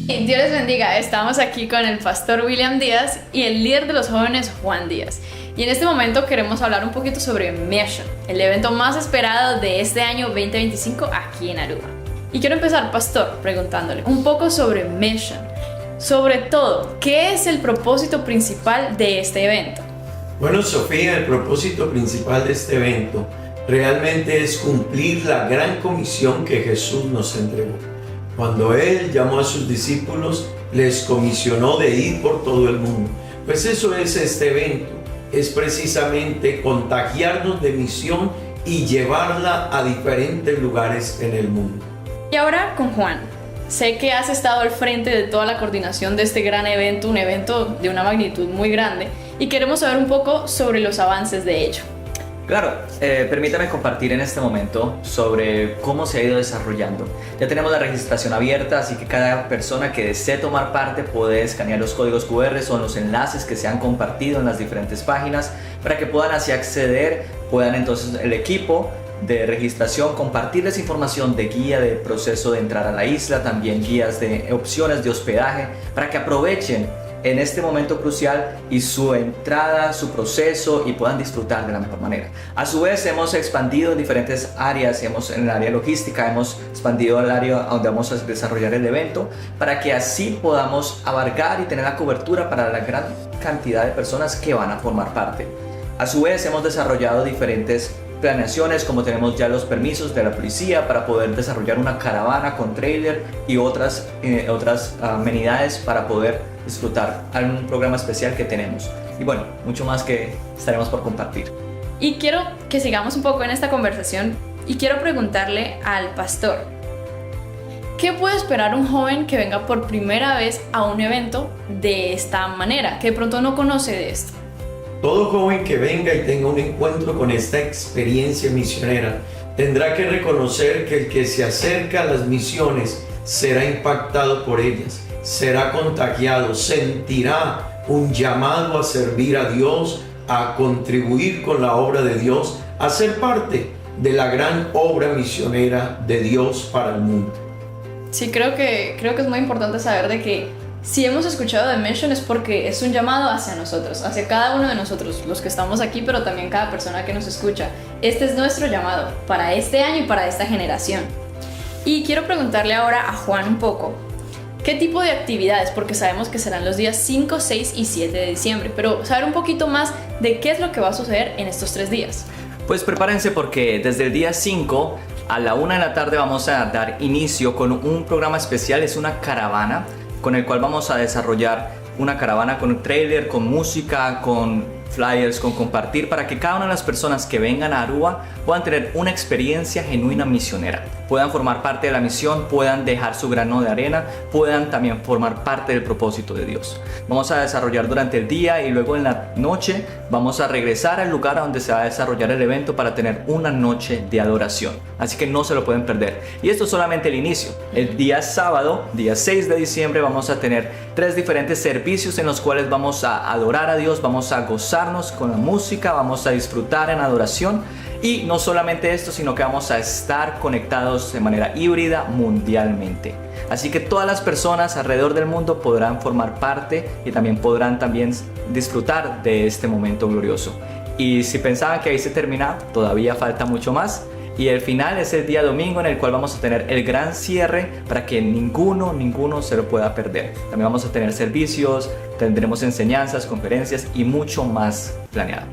Dios les bendiga, estamos aquí con el pastor William Díaz y el líder de los jóvenes Juan Díaz. Y en este momento queremos hablar un poquito sobre Mission, el evento más esperado de este año 2025 aquí en Aruba. Y quiero empezar, pastor, preguntándole un poco sobre Mission. Sobre todo, ¿qué es el propósito principal de este evento? Bueno, Sofía, el propósito principal de este evento realmente es cumplir la gran comisión que Jesús nos entregó. Cuando Él llamó a sus discípulos, les comisionó de ir por todo el mundo. Pues eso es este evento, es precisamente contagiarnos de misión y llevarla a diferentes lugares en el mundo. Y ahora con Juan. Sé que has estado al frente de toda la coordinación de este gran evento, un evento de una magnitud muy grande, y queremos saber un poco sobre los avances de ello. Claro, permítame compartir en este momento sobre cómo se ha ido desarrollando. Ya tenemos la registración abierta, así que cada persona que desee tomar parte puede escanear los códigos QR, son los enlaces que se han compartido en las diferentes páginas para que puedan así acceder, puedan entonces el equipo de registración compartirles información de guía de proceso de entrar a la isla, también guías de opciones de hospedaje para que aprovechen en este momento crucial y su entrada, su proceso y puedan disfrutar de la mejor manera. A su vez hemos expandido en diferentes áreas, en el área logística, hemos expandido el área donde vamos a desarrollar el evento para que así podamos abarcar y tener la cobertura para la gran cantidad de personas que van a formar parte. A su vez hemos desarrollado diferentes planeaciones, como tenemos ya los permisos de la policía para poder desarrollar una caravana con trailer y otras amenidades para poder disfrutar algún programa especial que tenemos. Y bueno, mucho más que estaremos por compartir. Y quiero que sigamos un poco en esta conversación y quiero preguntarle al pastor, ¿qué puede esperar un joven que venga por primera vez a un evento de esta manera, que de pronto no conoce de esto? Todo joven que venga y tenga un encuentro con esta experiencia misionera tendrá que reconocer que el que se acerca a las misiones será impactado por ellas, será contagiado, sentirá un llamado a servir a Dios, a contribuir con la obra de Dios, a ser parte de la gran obra misionera de Dios para el mundo. Sí, creo que es muy importante saber de que si hemos escuchado de Mission es porque es un llamado hacia nosotros, hacia cada uno de nosotros, los que estamos aquí, pero también cada persona que nos escucha. Este es nuestro llamado para este año y para esta generación. Y quiero preguntarle ahora a Juan un poco, ¿qué tipo de actividades? Porque sabemos que serán los días 5, 6 y 7 de diciembre, pero saber un poquito más de qué es lo que va a suceder en estos 3 días. Pues prepárense porque desde el día 5 a la 1 de la tarde vamos a dar inicio con un programa especial, es una caravana, con el cual vamos a desarrollar una caravana con un trailer, con música, con flyers, con compartir, para que cada una de las personas que vengan a Aruba puedan tener una experiencia genuina misionera, puedan formar parte de la misión, puedan dejar su grano de arena, puedan también formar parte del propósito de Dios. Vamos a desarrollar durante el día y luego en la noche vamos a regresar al lugar donde se va a desarrollar el evento para tener una noche de adoración, así que no se lo pueden perder. Y esto es solamente el inicio. El día sábado, día 6 de diciembre, vamos a tener 3 diferentes servicios en los cuales vamos a adorar a Dios, vamos a gozarnos con la música, vamos a disfrutar en adoración. Y no solamente esto, sino que vamos a estar conectados de manera híbrida mundialmente. Así que todas las personas alrededor del mundo podrán formar parte y también podrán disfrutar de este momento glorioso. Y si pensaban que ahí se termina, todavía falta mucho más. Y el final es el día domingo, en el cual vamos a tener el gran cierre para que ninguno se lo pueda perder. También vamos a tener servicios, tendremos enseñanzas, conferencias y mucho más planeado.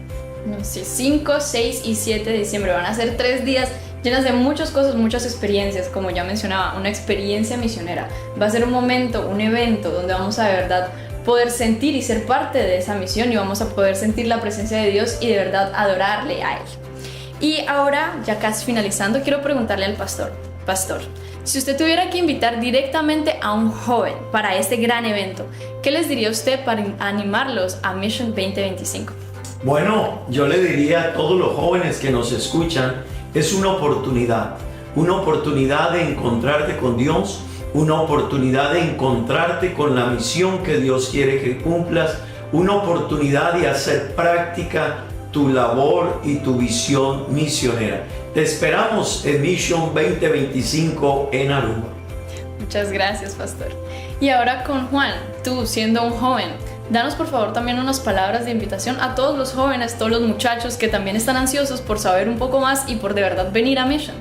Sí, 5, 6 y 7 de diciembre van a ser 3 días llenas de muchas cosas, muchas experiencias, como ya mencionaba, una experiencia misionera. Va a ser un momento, un evento donde vamos a de verdad poder sentir y ser parte de esa misión y vamos a poder sentir la presencia de Dios y de verdad adorarle a Él. Y ahora, ya casi finalizando, quiero preguntarle al pastor, si usted tuviera que invitar directamente a un joven para este gran evento, ¿qué les diría usted para animarlos a Mission 2025? Bueno, yo le diría a todos los jóvenes que nos escuchan, es una oportunidad de encontrarte con Dios, una oportunidad de encontrarte con la misión que Dios quiere que cumplas, una oportunidad de hacer práctica tu labor y tu visión misionera. Te esperamos en Mission 2025 en Aruba. Muchas gracias, pastor. Y ahora con Juan, tú siendo un joven, danos por favor también unas palabras de invitación a todos los jóvenes, todos los muchachos que también están ansiosos por saber un poco más y por de verdad venir a Mission.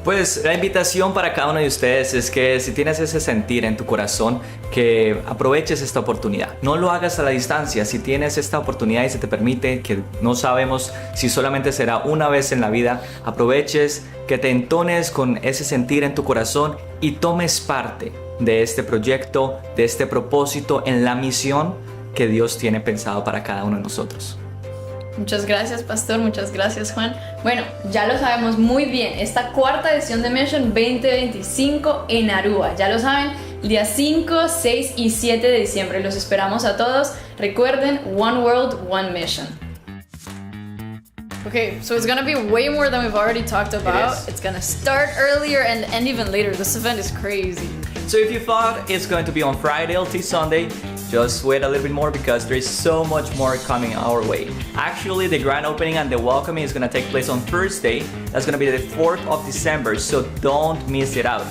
Pues la invitación para cada uno de ustedes es que si tienes ese sentir en tu corazón, que aproveches esta oportunidad. No lo hagas a la distancia. Si tienes esta oportunidad y se te permite, que no sabemos si solamente será una vez en la vida, aproveches, que te entones con ese sentir en tu corazón y tomes parte de este proyecto, de este propósito en la misión que Dios tiene pensado para cada uno de nosotros. Muchas gracias, pastor. Muchas gracias, Juan. Bueno, ya lo sabemos muy bien. Esta cuarta edición de Mission 2025 en Aruba. Ya lo saben, el día 5, 6 y 7 de diciembre. Los esperamos a todos. Recuerden, One World, One Mission. Okay, so it's gonna be way more than we've already talked about. It's gonna start earlier and end even later. This event is crazy. So if you thought it's going to be on Friday till Sunday, just wait a little bit more because there is so much more coming our way. Actually, the grand opening and the welcoming is going to take place on Thursday. That's going to be the 4th of December, so don't miss it out.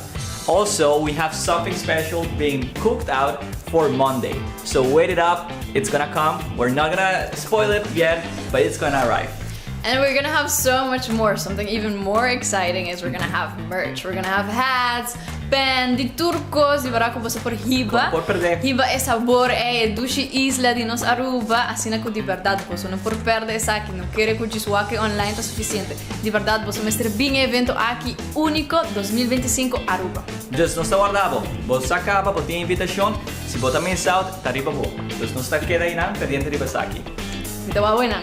Also, we have something special being cooked out for Monday. So wait it up, it's going to come. We're not going to spoil it yet, but it's going to arrive. And we're gonna have so much more. Something even more exciting is we're gonna have merch. We're gonna have hats, pen di turcos, di barako basta por hiba. Por perder. Hiba é sabor, é dushi isla di nos Aruba, assim na de verdade, você não por perder essa aqui, não quer que o aqui online tá suficiente. De verdade, você vai ter bem evento aqui único 2025 Aruba. Just não está guardado. Vos acaba, vos tiene invitación. Si vos también está, está arriba vos. Entonces no está queda ahí nada, pendiente de estar aquí. Então, va buena.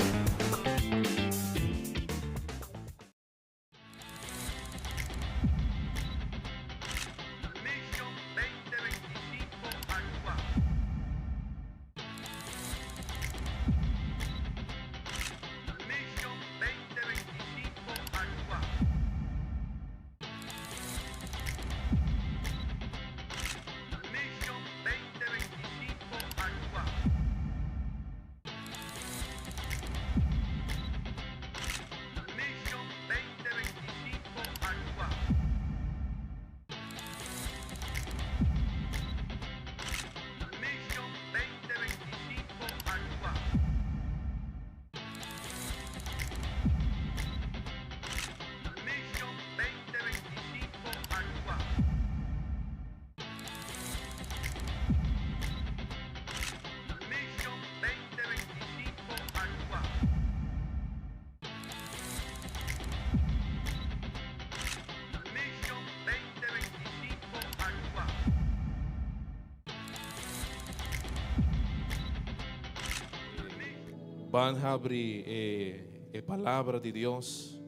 Van a abrir la palabra de Dios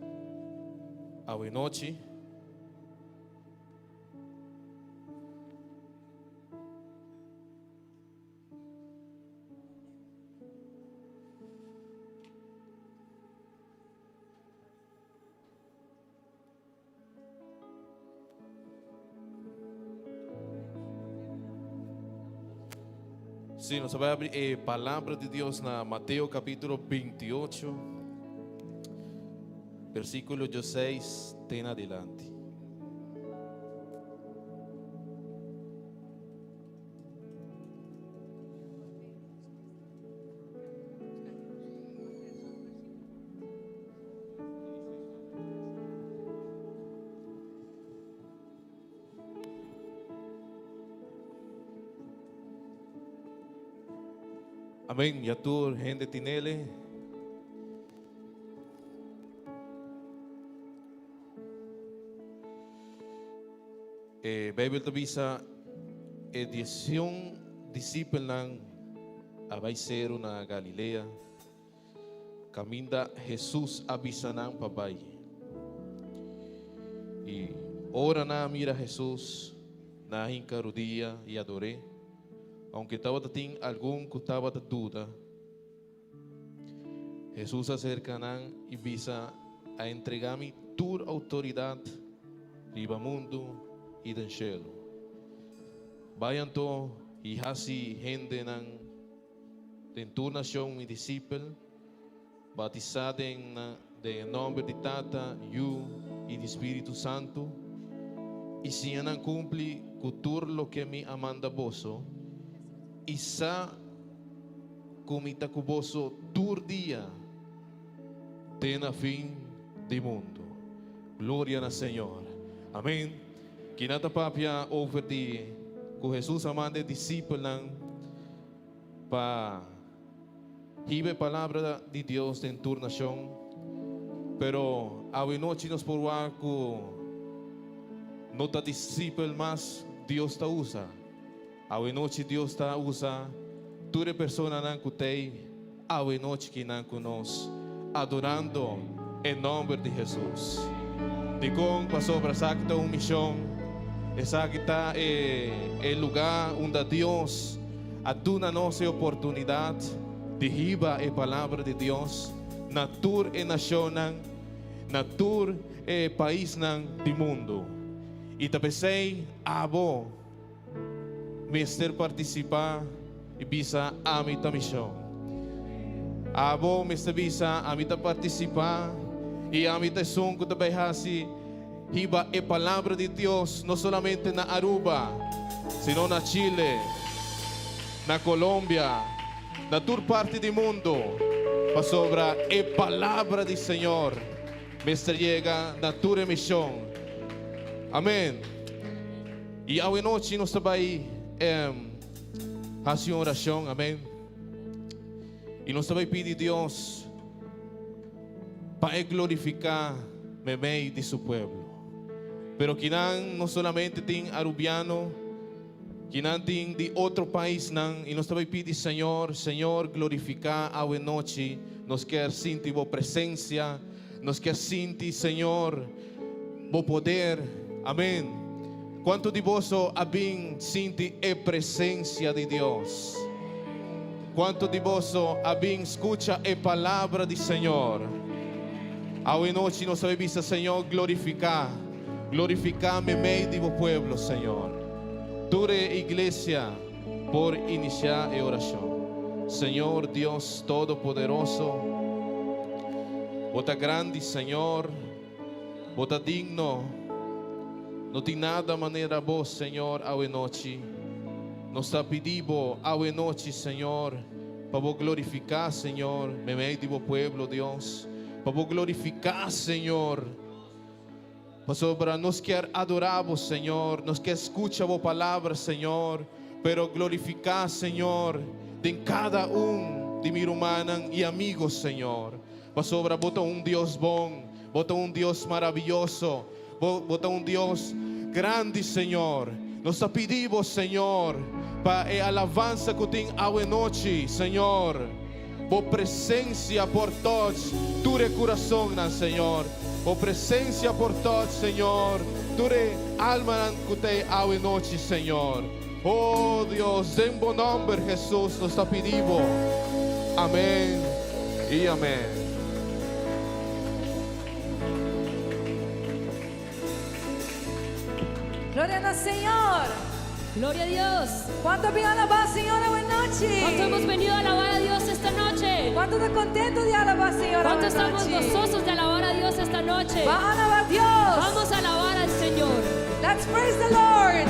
a hoy noche. Sí, nos va a abrir palabra de Dios en Mateo capítulo 28, versículo 16 en adelante. Amén. Ya tú, gente, tinele. Bible visa edición discípulos a vai ser una Galilea. Caminda Jesús avisanan papai. Y ora na mira Jesús na hinca rodilla y adoré. Aunque estaba tin algún que estaba de duda, Jesús acerca y visa a entregarme tu autoridad riba mundo y del cielo. Vayan to y así gente en tu nación mi discípulo, batizada en nombre de Tata, Yu y de Espíritu Santo, y si anan cumpli kutur lo que mi amanda boso, isa kumita kuboso tur dia, tena fin de mundo. Gloria al Señor. Amén. Kinata papia over di ku Jesus amande discípulos pa hibe palabra de Dios en tu nación, pero hoy noche nos por ku no ta discípulo más Dios ta usa. Hoy noche Dios ta usa tu persona nan kutei. Hoy noche que nan nos adorando en nombre de Jesús. Dicon pasó para sakta una misión. Esa está el lugar donde Dios aduna-nos a oportunidad de hiba a palabra de Dios, natur e nación, natur e país do mundo. E tapesei abo mister participar e bisa a mita missão. Abo mister bisa a mita participar e a mita songo também hasi hiba a palavra de Deus não solamente na Aruba, sino na Chile, na Colômbia, na toda parte do mundo, para sobra a palavra do Senhor, mister llega na tua missão. Amém. E hoje noite nós também fazemos oração, amém. E nós também pedimos a Deus para glorificar o meio de seu povo. Pero que não solamente tem arubiano, que não tem de outro país, não. E nós também pedimos, Senhor, glorificar a noite. Nós quer sentir a presença, nós quer sentir, Senhor, o poder. Amém. Quanto de vós habem sente a presença de Deus? Quanto de vós habem escuta a palavra do Senhor? A noite nós sabemos, Senhor, glorificar me meio do povo, Senhor. Tua igreja por iniciar a oração. Senhor Deus Todo-Poderoso, bota grande, Senhor, bota digno. Não tem nada maneira boa, Senhor, a noite. Nós está pedindo a noite, Senhor, para glorificar, Senhor, me meio do povo, Deus, para glorificar, Senhor. Para nos quer adorar, Senhor, nos quer escuchar a palavra, Senhor, pero glorificar, Senhor, de cada de mi hermano e amigos, Senhor. Para bota Deus bom, bota Deus maravilhoso, bota Deus grande, Senhor. Nos pedimos, Senhor, para a alabança que tem a noite, Senhor, por presença por todos, tu coração, Senhor. O presencia por todos, Señor. Ture alma que te a noche, Señor. Oh Dios, en buen nombre Jesús nos está pidiendo. Amén y amén. Gloria al Señor. Gloria a Dios. ¿Cuántos vienen a alabar, Señor, buenas noches? ¿Cuánto hemos venido a alabar a Dios esta noche? ¿Cuántos están contentos de alabar, Señor, ¿Cuánto buenas estamos noches? gozosos de alabar a Dios esta noche? Va a alabar a Dios. Vamos a alabar al Señor. Let's praise the Lord.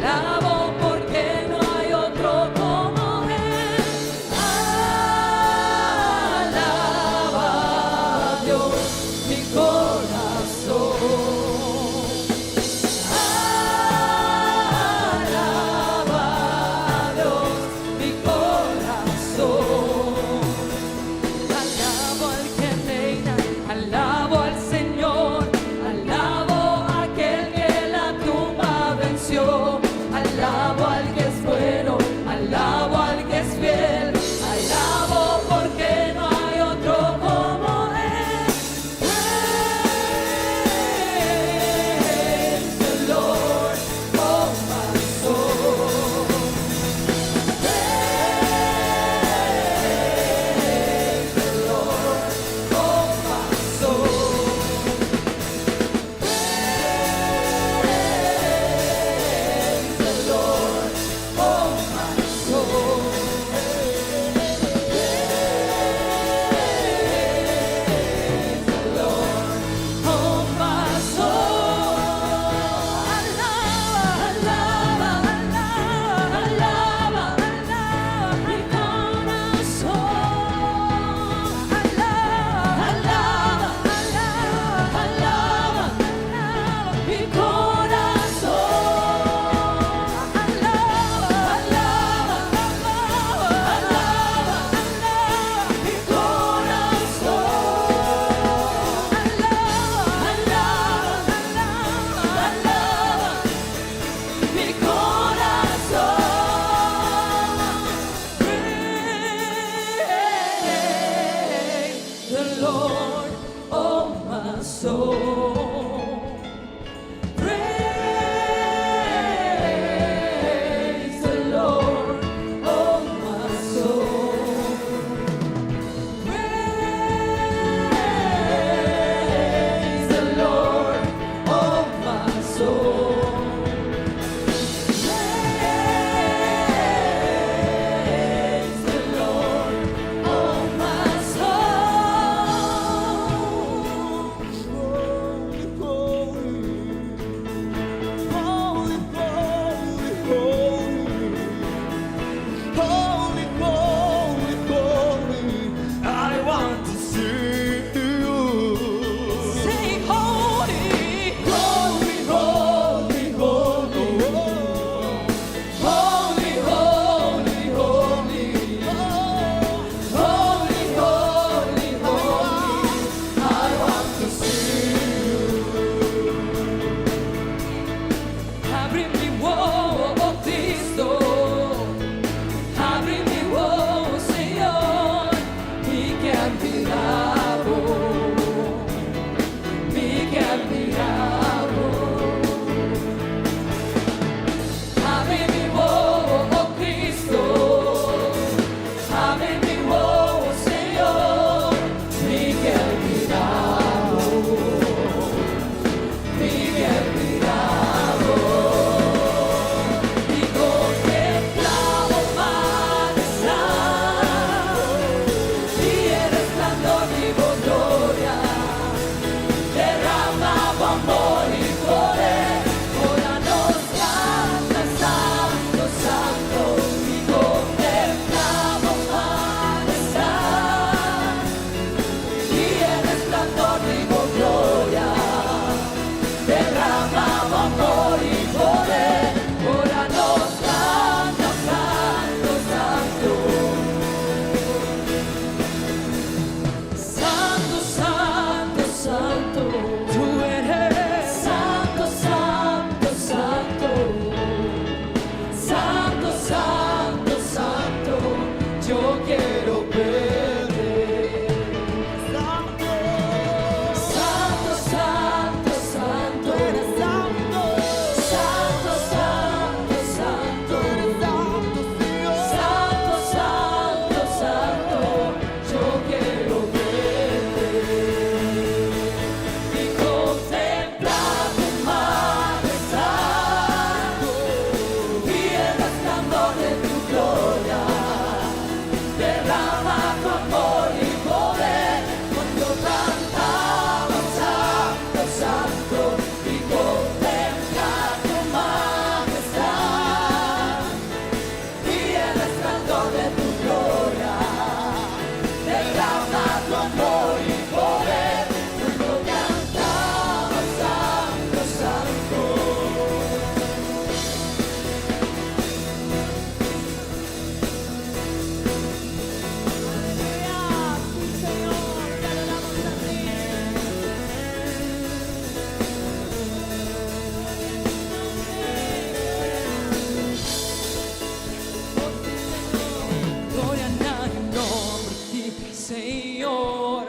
Alabo porque no hay otro como Señor,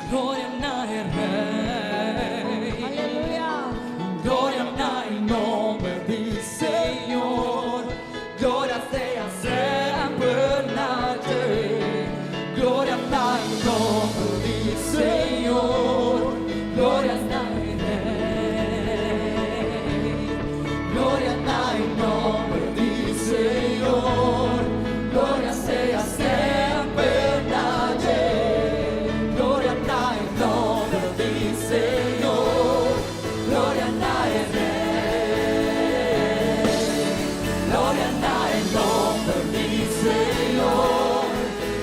gloria al Rey. Aleluya. Gloria al nombre del Señor, gloria sea sempre nate. Gloria al nombre del Señor, gloria al Rey. Gloria al nombre del Señor, gloria sea sempre nate. Gloria al nombre del Señor, gloria al Rey. Gloria al nombre del Señor,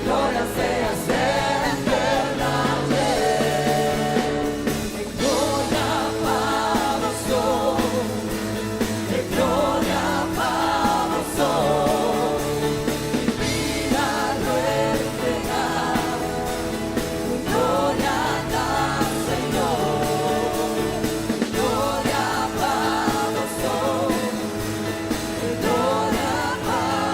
gloria sea sempre nate. Gloria para Sol, gloria para Sol. Divina nuestra, gloria al Señor. Gloria para Sol, gloria para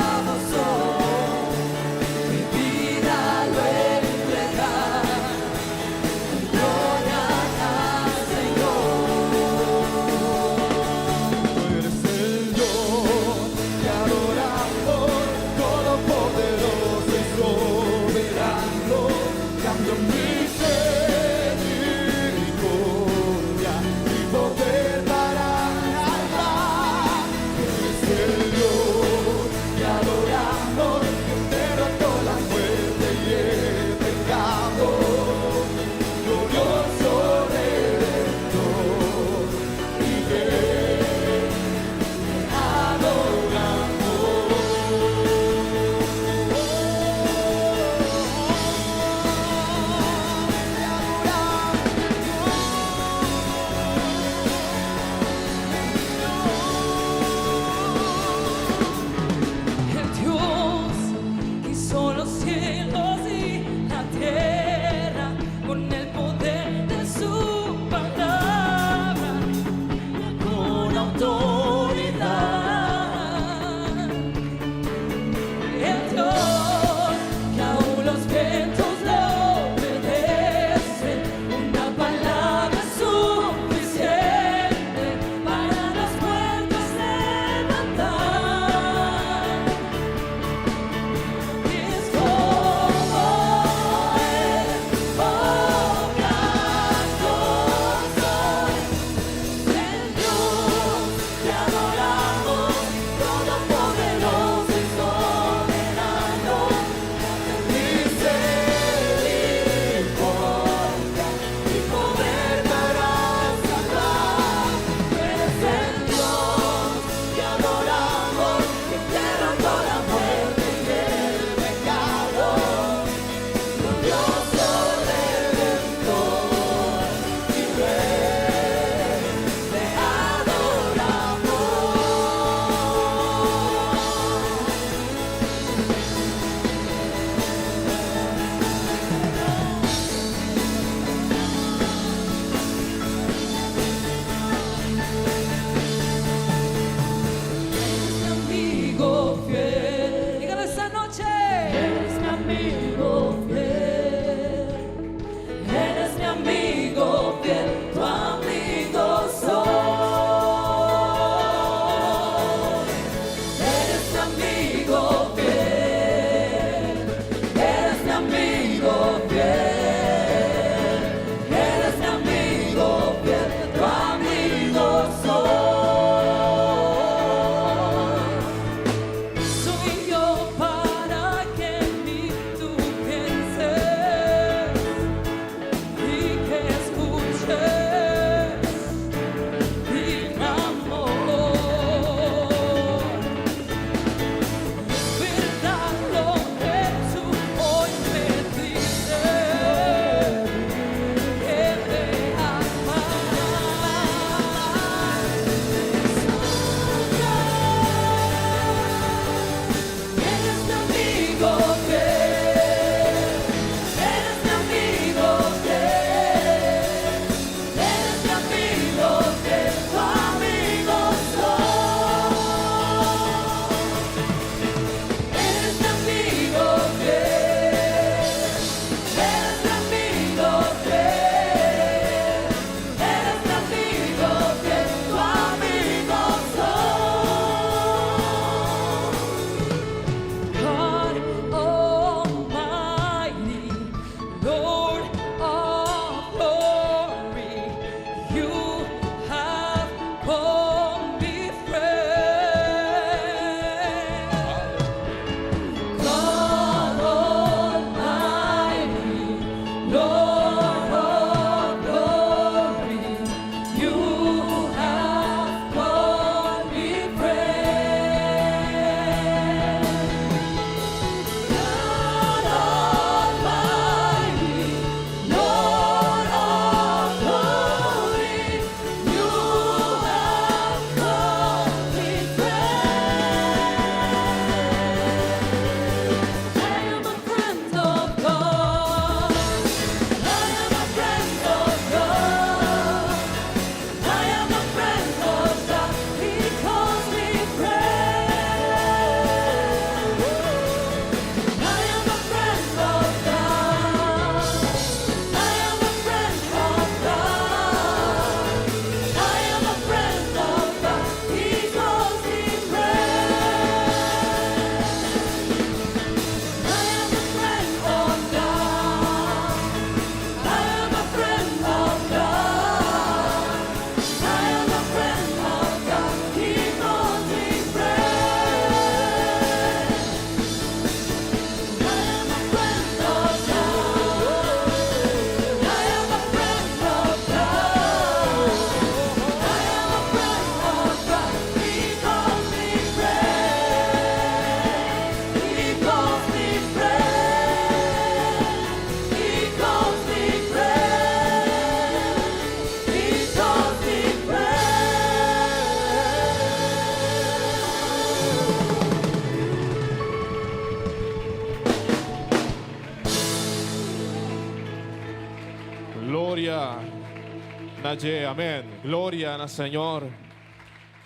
Naye, amén. Gloria al Señor.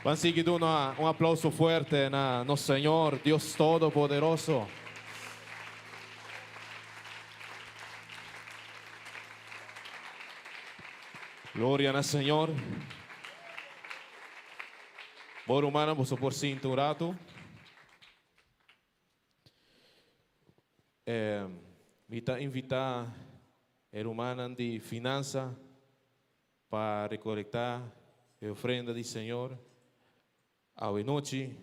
Van seguido un aplauso fuerte a nuestro Señor, Dios Todopoderoso. Gloria al Señor. Bom, humana, vou por cinturato. Invitar a humana de finança para recolectar a ofrenda do Senhor à noite.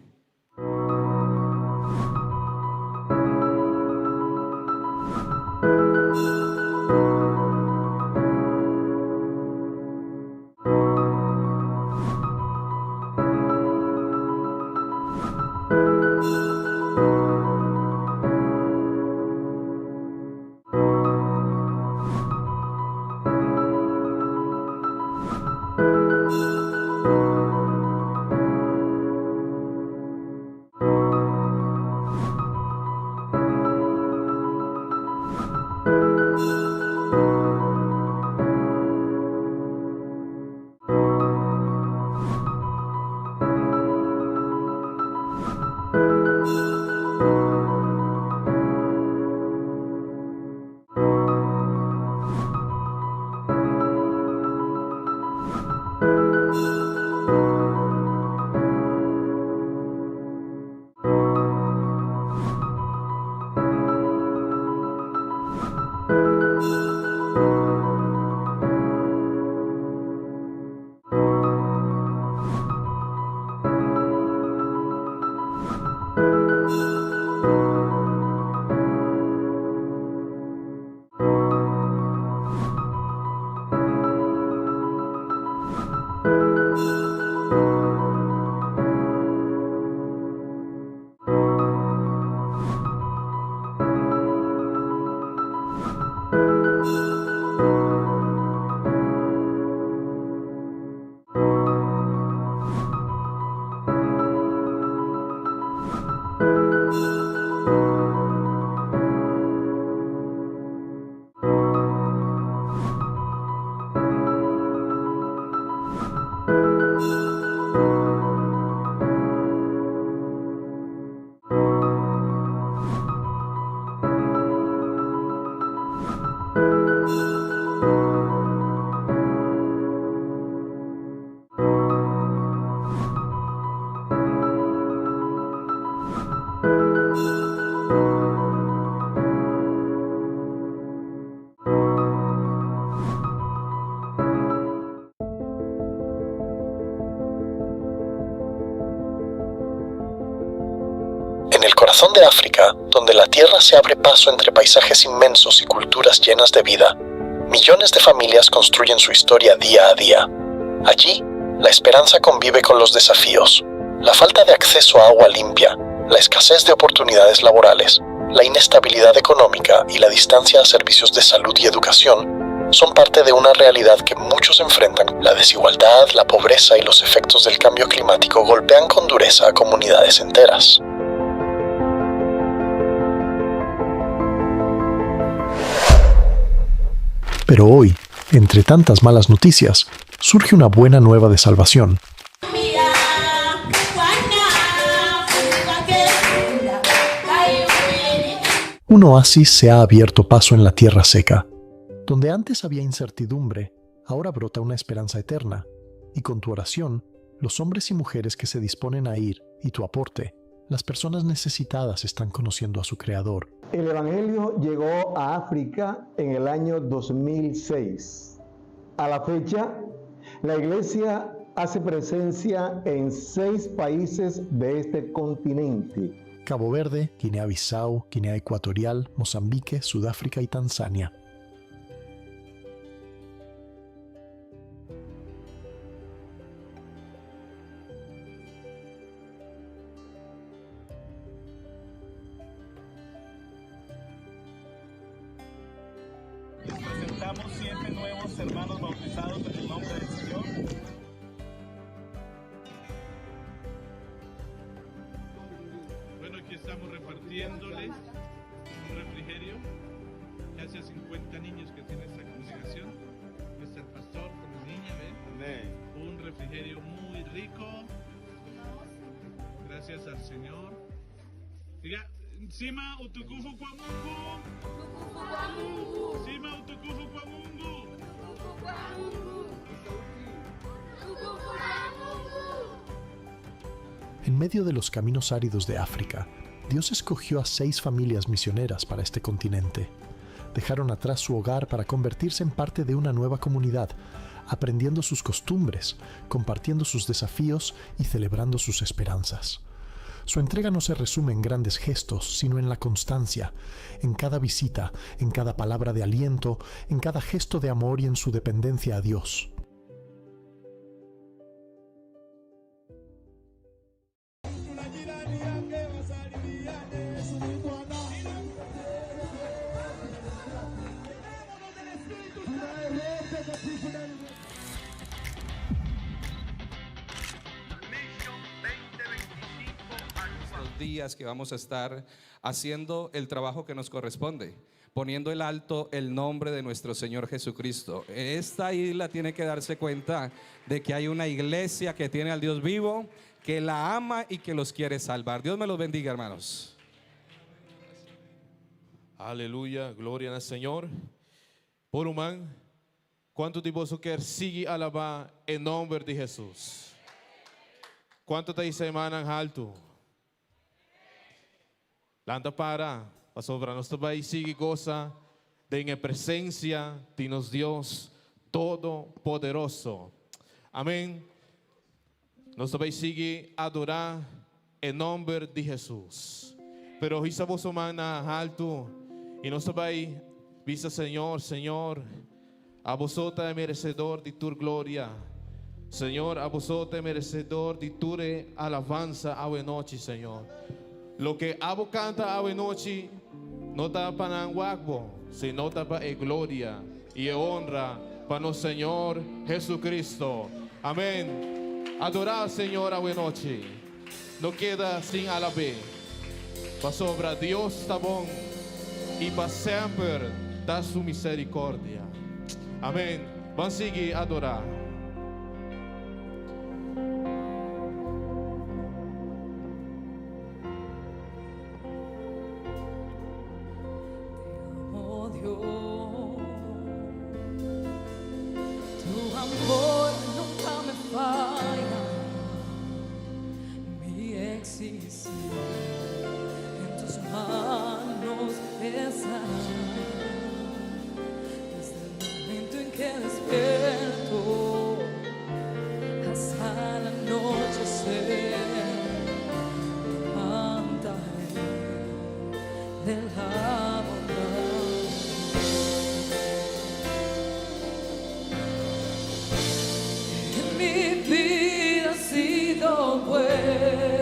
En el corazón de África, donde la tierra se abre paso entre paisajes inmensos y culturas llenas de vida, millones de familias construyen su historia día a día. Allí, la esperanza convive con los desafíos, la falta de acceso a agua limpia, la escasez de oportunidades laborales, la inestabilidad económica y la distancia a servicios de salud y educación son parte de una realidad que muchos enfrentan. La desigualdad, la pobreza y los efectos del cambio climático golpean con dureza a comunidades enteras. Pero hoy, entre tantas malas noticias, surge una buena nueva de salvación. Un oasis se ha abierto paso en la tierra seca. Donde antes había incertidumbre, ahora brota una esperanza eterna. Y con tu oración, los hombres y mujeres que se disponen a ir y tu aporte, las personas necesitadas están conociendo a su Creador. El Evangelio llegó a África en el año 2006. A la fecha, la Iglesia hace presencia en 6 países de este continente. Cabo Verde, Guinea-Bissau, Guinea Ecuatorial, Mozambique, Sudáfrica y Tanzania. Presentamos 7 nuevos hermanos bautizados en el nombre del Señor. Bueno, aquí estamos repartiéndoles un refrigerio. Casi a 50 niños que tiene esta congregación. Está el pastor con niña, ¿ve? Un refrigerio muy rico. Gracias al Señor. Diga, Sima utukufu kwa Mungu. Sima utukufu kwa Mungu. En medio de los caminos áridos de África, Dios escogió a 6 familias misioneras para este continente. Dejaron atrás su hogar para convertirse en parte de una nueva comunidad, aprendiendo sus costumbres, compartiendo sus desafíos y celebrando sus esperanzas. Su entrega no se resume en grandes gestos, sino en la constancia, en cada visita, en cada palabra de aliento, en cada gesto de amor y en su dependencia a Dios. Días que vamos a estar haciendo el trabajo que nos corresponde, poniendo en alto el nombre de nuestro Señor Jesucristo. Esta isla tiene que darse cuenta de que hay una iglesia que tiene al Dios vivo, que la ama y que los quiere salvar. Dios me los bendiga, hermanos. Aleluia, glória ao Senhor. Por humano, quanto de você quer seguir a alabar em nome de Jesus? Quanto da semana alto? Landa para sobrar nós também sigue goza de a presença de nosso Deus Todo-Poderoso. Amém. Nós também sigue adorar em nome de Jesus. Pero hoje estamos semana alto e nós também visa Senhor, Senhor, a vosotros é merecedor de tu glória. Senhor, a vosotros é merecedor de tu alabanza a noite, Senhor. Lo que abo canta a noche no está para guapo, sino está para gloria y honra para nuestro Señor Jesucristo. Amén. Adorar al Señor a noche no queda sin alabar. Para sobra Dios está bom y para siempre da su misericordia. Amén. Vamos a seguir a adorar. Sido bueno.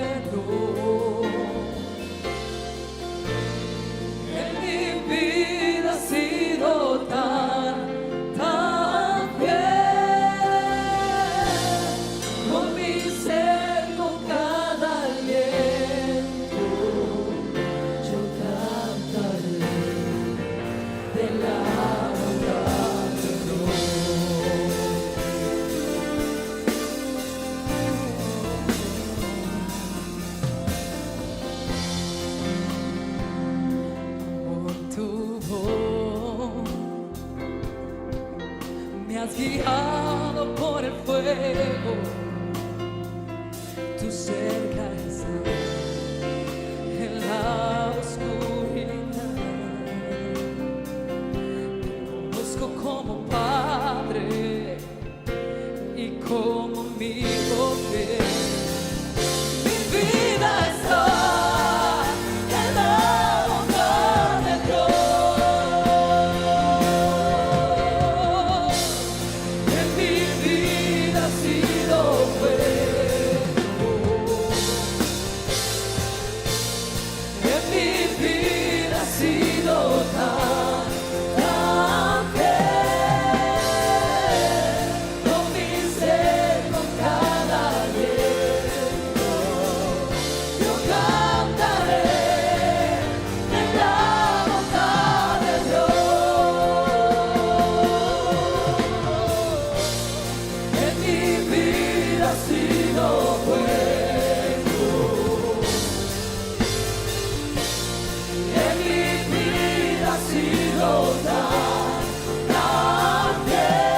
sido tan bien,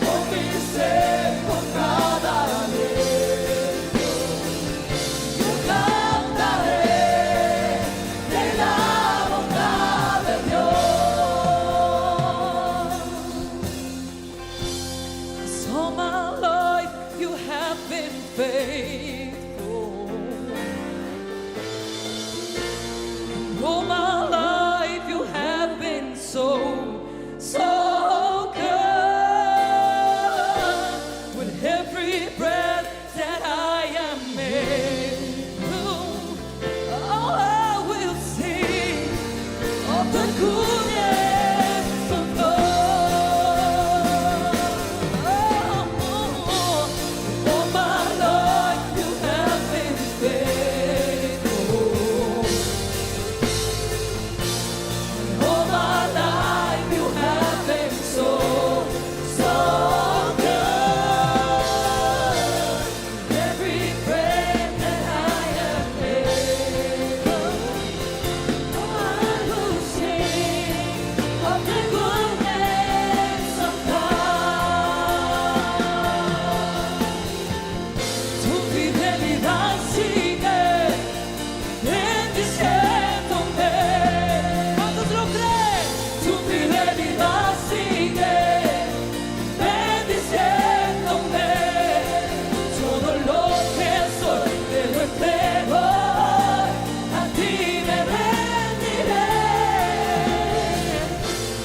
con mi ser, con cada anhelo, yo cantaré de la bondad de Dios. All my life you have been faithful. All my life you have been so good. With every breath that I am able, oh, I will sing of the goodness of God. All my life you have been faithful. All my life you have been so good. Every breath that I am able, I will sing of the goodness of God. Tu fidelidad sigue bendiciéndome. ¿Cuántos lo creen? Tu fidelidad sigue bendiciéndome. Todo lo que soy te lo entrego, a ti me rendiré.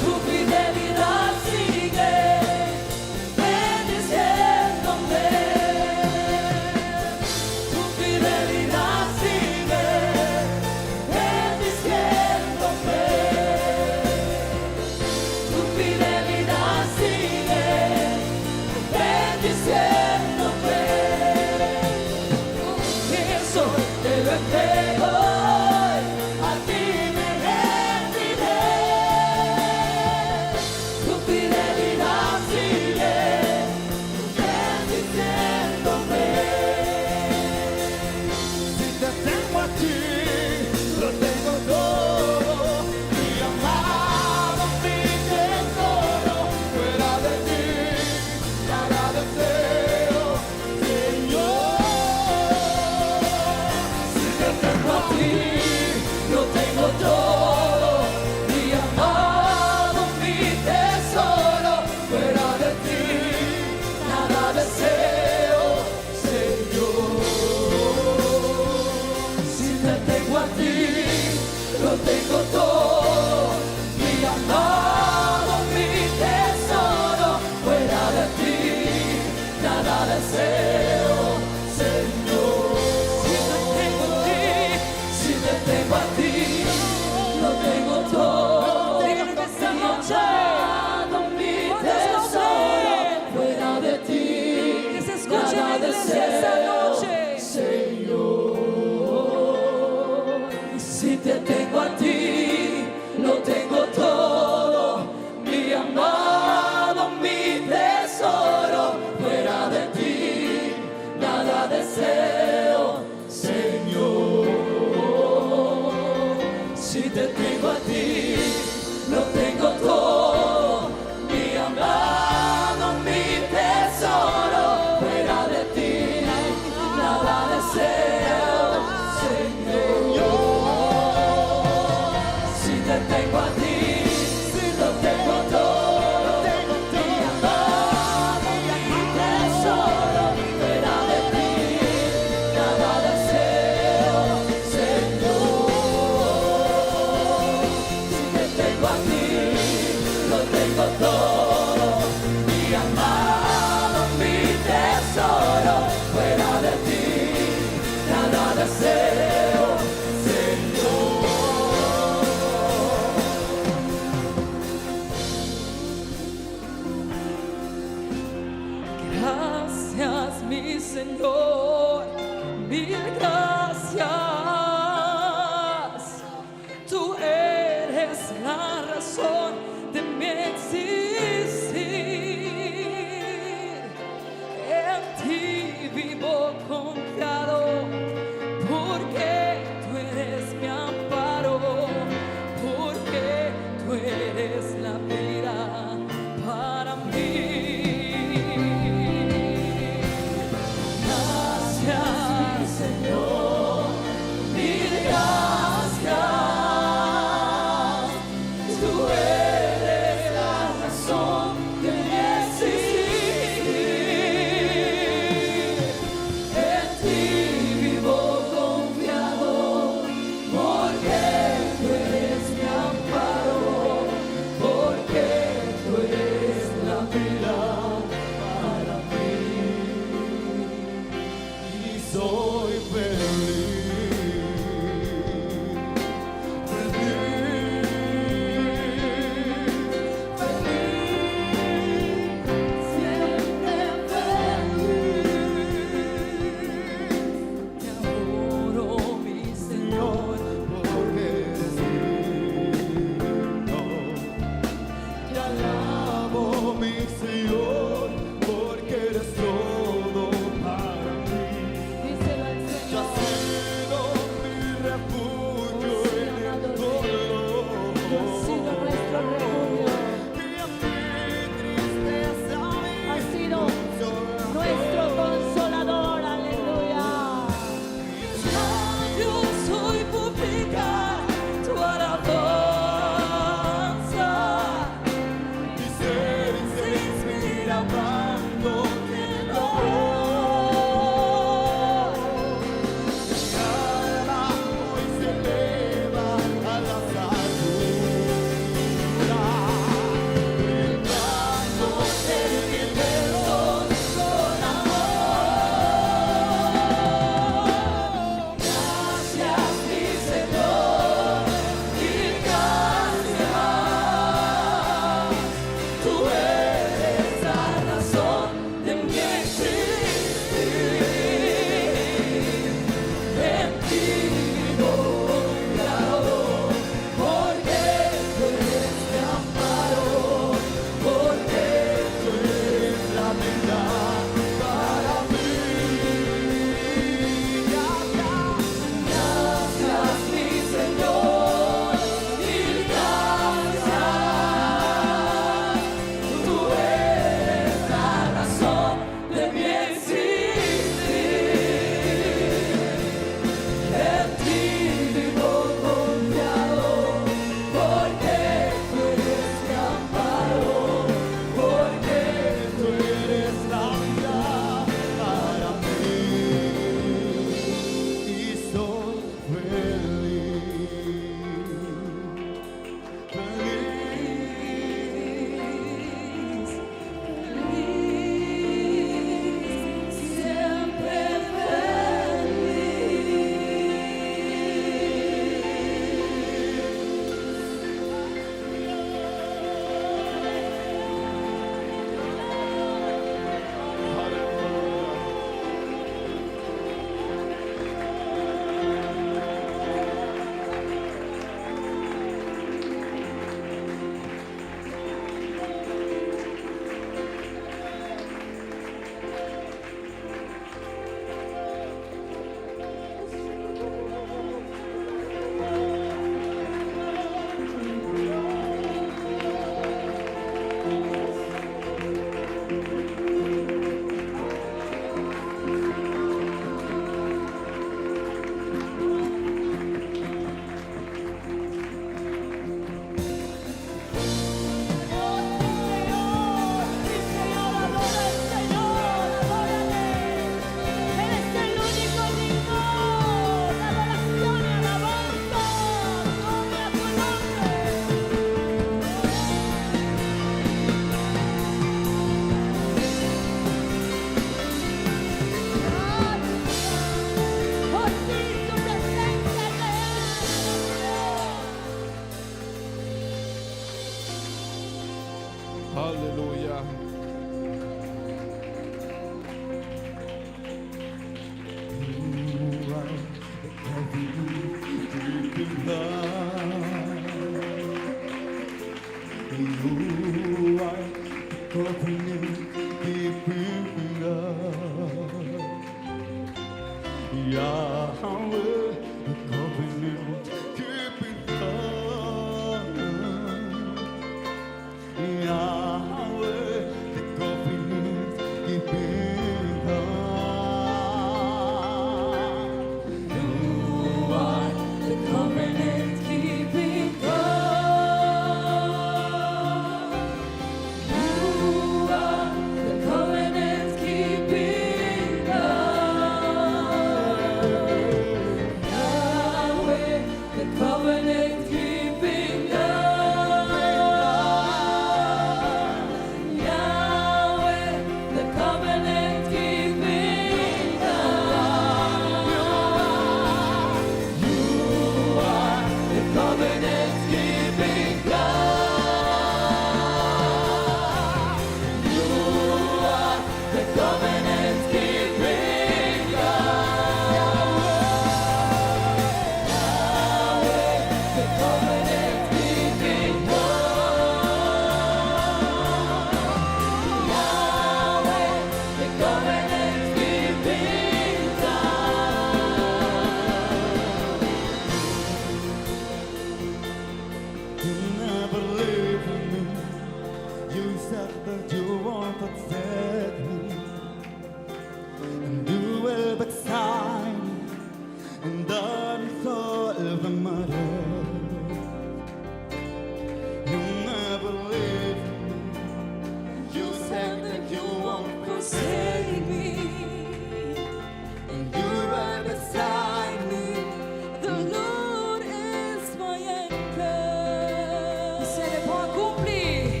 Tu fidelidad sigue bendiciéndome. Tu fidelidad sigue bendiciéndome. Tu fidelidad sigue bendiciéndome. Eso te lo entrego, a ti me rendiré. Tu fidelidad sigue bendiciéndome. Si te tengo a ti, lo tengo todo. Mi amado, mi tesoro, fuera de ti, nada deseo, Señor. Si te tengo a ti, lo tengo todo. Mi amado, mi tesoro, fuera de ti, nada deseo, Señor. Si te tengo a ti, lo tengo todo. Mi amado, mi tesoro, fuera de ti, nada deseo, Señor. Si te tengo a ti, lo tengo todo. Mi amado, mi tesoro, fuera de ti, nada deseo, Señor. Si te tengo a ti, lo tengo todo. Mi amado, mi tesoro, fuera de ti, nada deseo, Señor. Si te tengo a ti, lo tengo todo. Mi amado, mi tesoro, fuera de ti, nada deseo, Señor. Si te tengo a ti, lo tengo todo. Mi amado, mi tesoro, fuera de ti, nada deseo, Señor. Si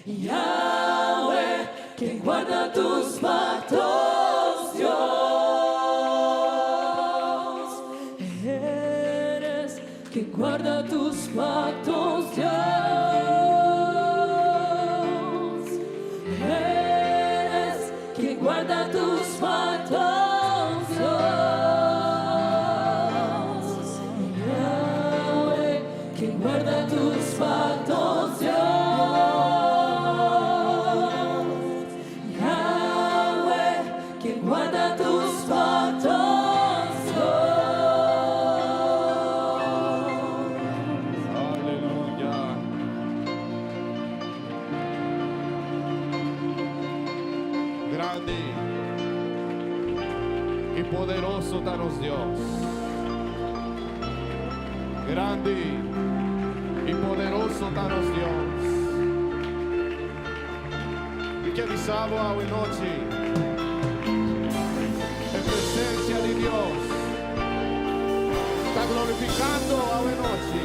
Yahweh, quien guarda tus pactos, Dios. Eres quien guarda tus pactos, Dios. Eres quien guarda tus pactos, Dios. Yahweh, quien guarda tus pactos, Dios. Guarda tus pactos, Aleluya. Grande y poderoso danos Dios. Grande y poderoso danos Dios. Y que avisamos a hoy noche. Presencia de Dios está glorificando a la noche.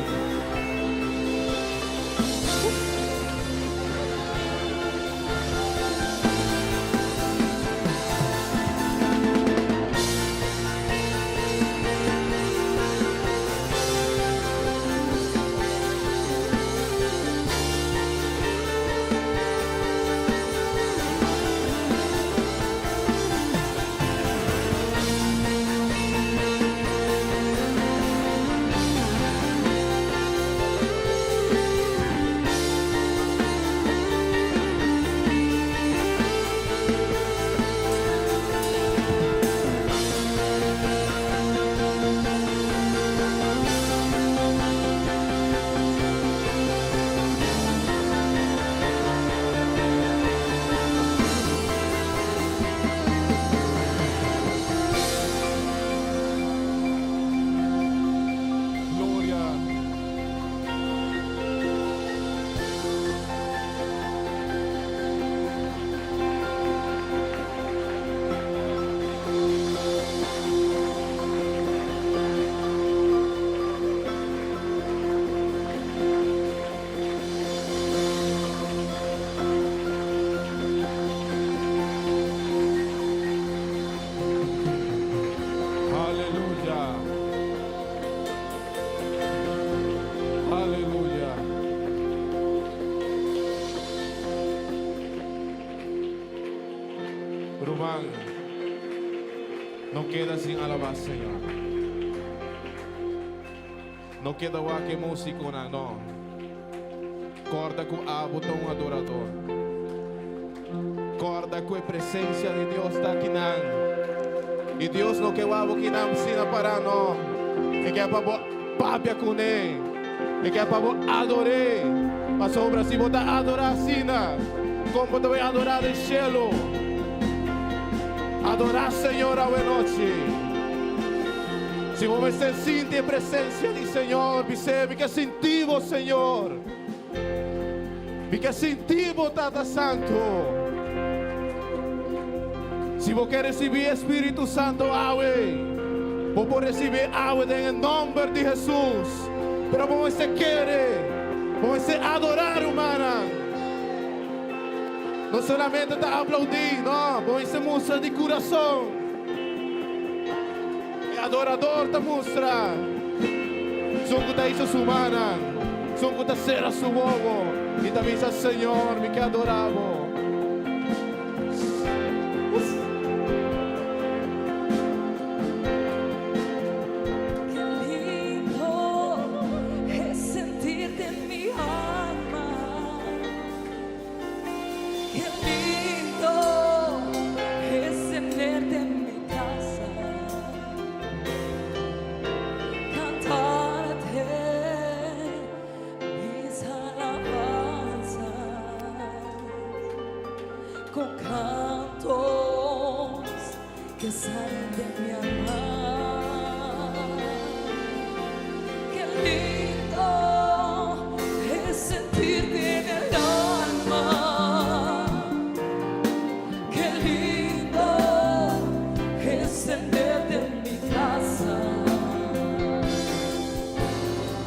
Rubán no queda sin alabar Señor. No queda que músico no. Corda com a botão adorador. Corda com a presença de Deus está aqui não. E Deus não quer algo que não ensina para nós. E quer para papia com ele. E quer para adorar. Mas o Brasil botar adorar assim, como também adorar o cielo. Adorar Senhor a noite. Se você sente a presença do Senhor, percebe que sentimos, Senhor. Que sentimos, Tata Santo. Se você quer receber Espírito Santo, vou receber em nome de Jesus. Pero você quer, você adorar, humana. Não solamente está aplaudindo, não, você mostra de coração. E adorador te mostra. São que está isso humana, são que está ser a seu ovo. E também diz, Senhor, me que adoravo. Con cantos que salen de mi alma. Qué lindo es sentirte en el alma. Qué lindo es tenerte en mi casa.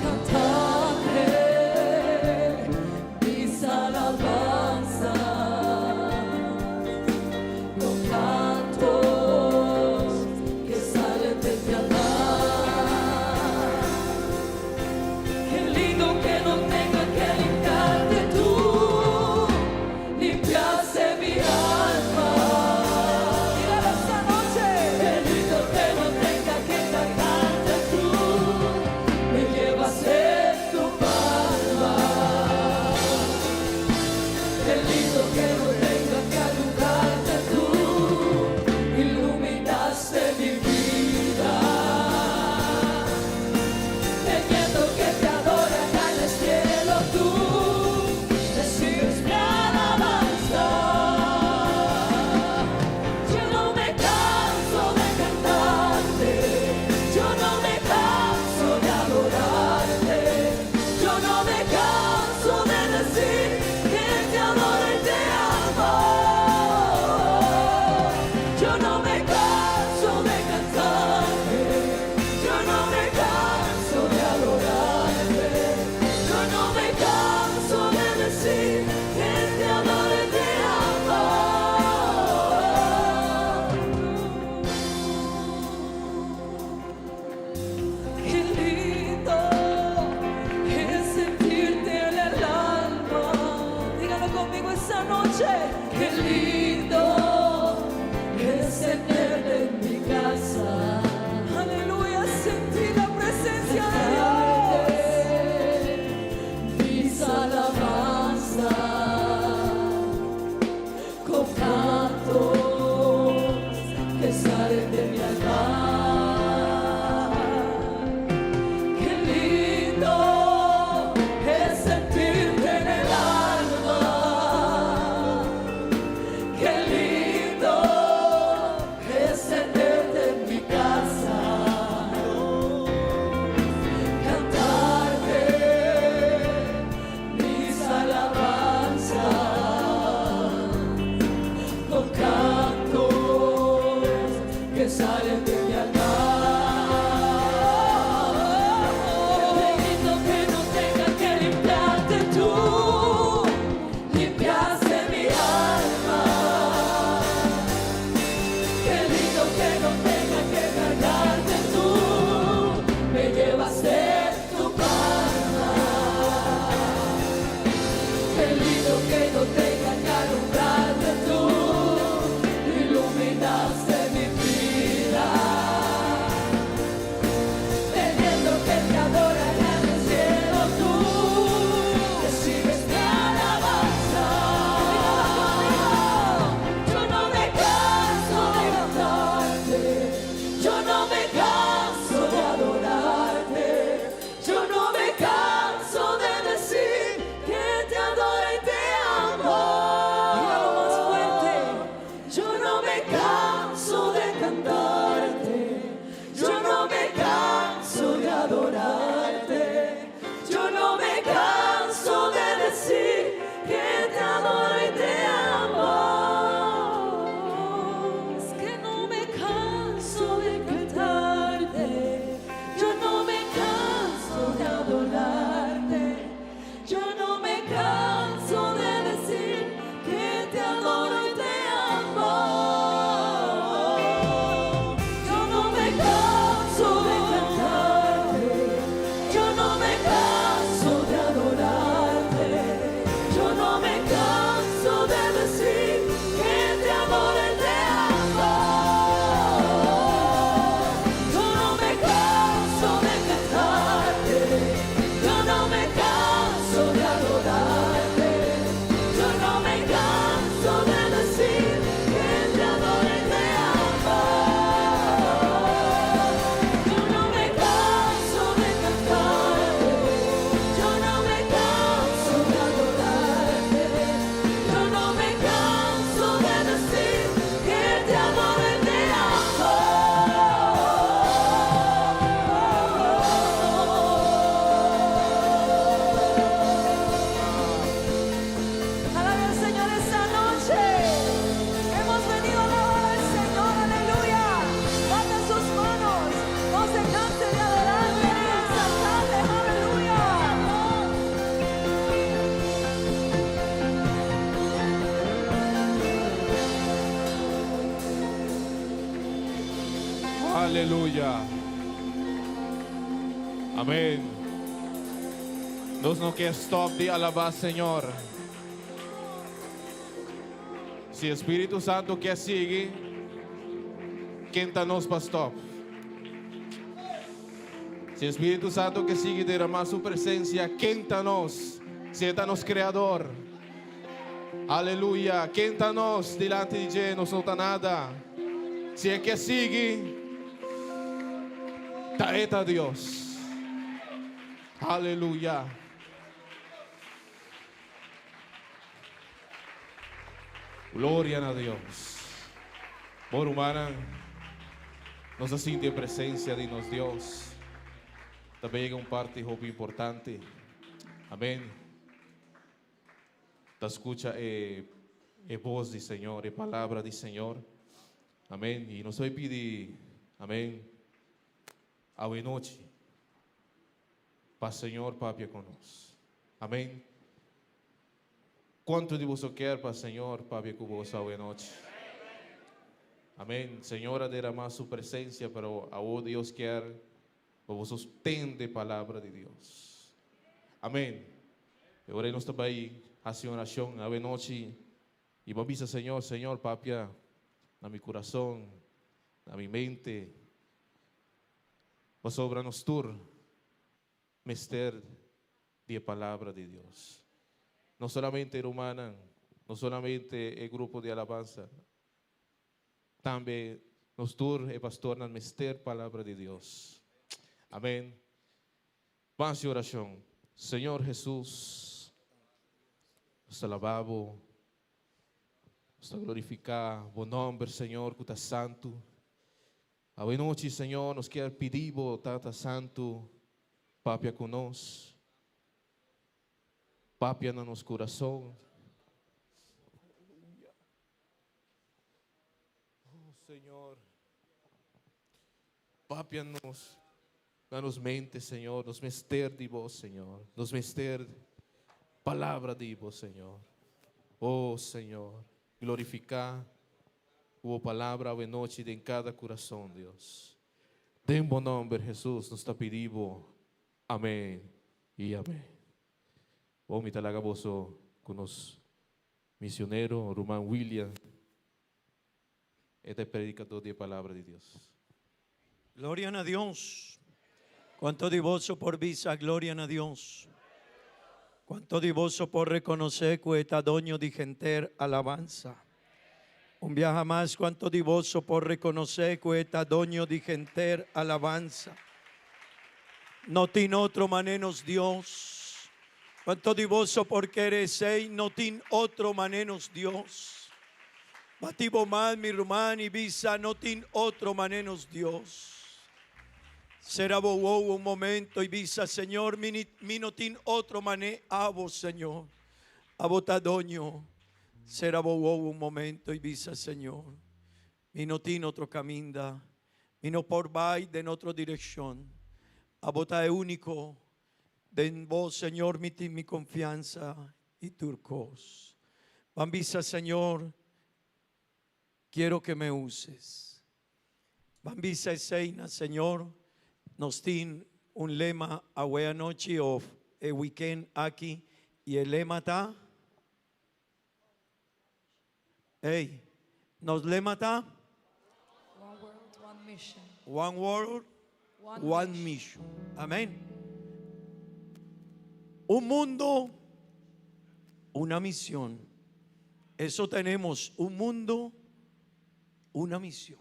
Cantarte mis alabanzas. Qué lindo que no tenga que alumbrarte tú, iluminaste mi vida. Teniendo que te adore acá en el cielo, tú recibes mi alabanza. Yo no me canso de cantarte, yo no me canso de adorarte, yo no me canso de decir que te adoro y te amo. Yo no me canso de cantarte, yo no me canso de adorarte, yo no me canso de decir que te adoro y te amo. Qué lindo es sentirte en el alma. Dígalo conmigo esta noche. Qué lindo es tenerte en mi casa. Aleluya, sentir la presencia de Dios. Mis alabanzas con cantos que salen de mi alma. Qué lindo es sentirte en el alma. Qué lindo es tenerte en mi casa. Cantarte mis alabanzas con cantos que salen de mi alma. Qué lindo que no tenga que limpiarte tú, limpiaste mi alma. Qué lindo que no tenga que cargarte tú, me llevaste en tu palma. Qué lindo que no tenga que alumbrarte tú, iluminaste mi vida. Teniendo que te adorar en el cielo, tú recibes mi alabanza. Yo no me canso de cantarte, yo no me canso de adorarte, yo no me canso de decir que te adoro y te amo. Dígalo más fuerte. Yo no me canso de cantarte, yo no me canso de adorarte, yo no me canso de decir que te adoro y te amo. Es que no me canso de cantarte, yo no me canso de adorarte, yo no me canso de decir que te adoro y te amo. Yo no me canso de cantarte, yo no me canso de adorarte, yo no me canso de decir que te adoro y te amo. Yo no me canso de cantarte, yo no me canso de adorarte, yo no me canso de decir que te adoro y te amo. Yo no me canso de cantarte, yo no me canso de adorarte, yo no me canso de decir que te adoro y te amo. Alabe al Señor esta noche. Hemos venido a alabar al Señor, aleluya. Levanten sus manos, no se canse de adorarle y exaltarle, aleluya. Aleluya. Amén. Nós não quer stop de alabar, Senhor. Se o Espírito Santo quer seguir, quem está nos para stop? Se o Espírito Santo quer seguir derramar sua presença, quem está nos? Se está nos Criador. Alleluia. Quem está nós diante de Deus não solta nada. Se é que sigue, está a Deus. Aleluia. Glória a Deus. Por humana, nos sente a presença de nos Deus. Também é parte muito importante. Amém. Da escucha voz do Senhor, palavra do Senhor. Amém. E nos vai pedir, amém, a boa noite. Para o Senhor, Papi, conosco. Amém. Quanto de você quer para o Senhor, Papi, com você a boa noite. Amém. Senhor, derramar sua presença para o Deus quer, para você entender a palavra de Deus. Amém. Agora nós também fazer oração a boa noite. E vamos dizer, Senhor, Papi, na meu coração, na minha mente, você obra nos tur, mister de palavra de Deus. Não somente humana, não somente o grupo de alabanza, também nos tur e pastor na mister palavra de Deus. Amém. Vamos a oração. Senhor Jesus, nos alabamos, nos glorificar, bom nome, Senhor, que está santo. A boa noite, Senhor, nos quer pedir, Tata Santo, Papi conosco, Papi no nosso coração. Oh, Senhor, Papi nos mente, Senhor, nos mister de vós, Senhor, nos mister palavra de vós, Senhor. Oh, Senhor, glorificar a palavra a noite em cada coração, Deus. Em bom nome, Jesus, nos está pedindo. Amém e amém. Vamos talaga boso com os missioneiro Roman William. Este predicador de palavra de Deus. Gloria a Dios. Cuánto divoso por visa, gloria a Dios. Cuánto divoso por reconocer que está doño de genter alabanza. Un viaje más, cuánto divoso por reconocer que está doño de genter alabanza. No tiene otro manenos Dios. Cuánto divoso por querer no tiene otro manenos Dios. Bativo mal mi rumán y visa, no tiene otro manenos Dios. Será un momento y visa, Señor, mi no tiene otro mané a vos, Señor. A botadoño. Será un momento y visa, Señor. Mi no tiene otro camino. Mi no por vai de otra dirección. A botar único. De vos, Señor, mi confianza y turcos. Bambisa, Señor, quiero que me uses. Bambisa Seina, Señor, nos tiene un lema a buena noche o el weekend aquí y el lema está. Hey, nos lema está. One world, one mission. One world, one mission. Amén. Un mundo, una misión. Eso tenemos, un mundo, una misión.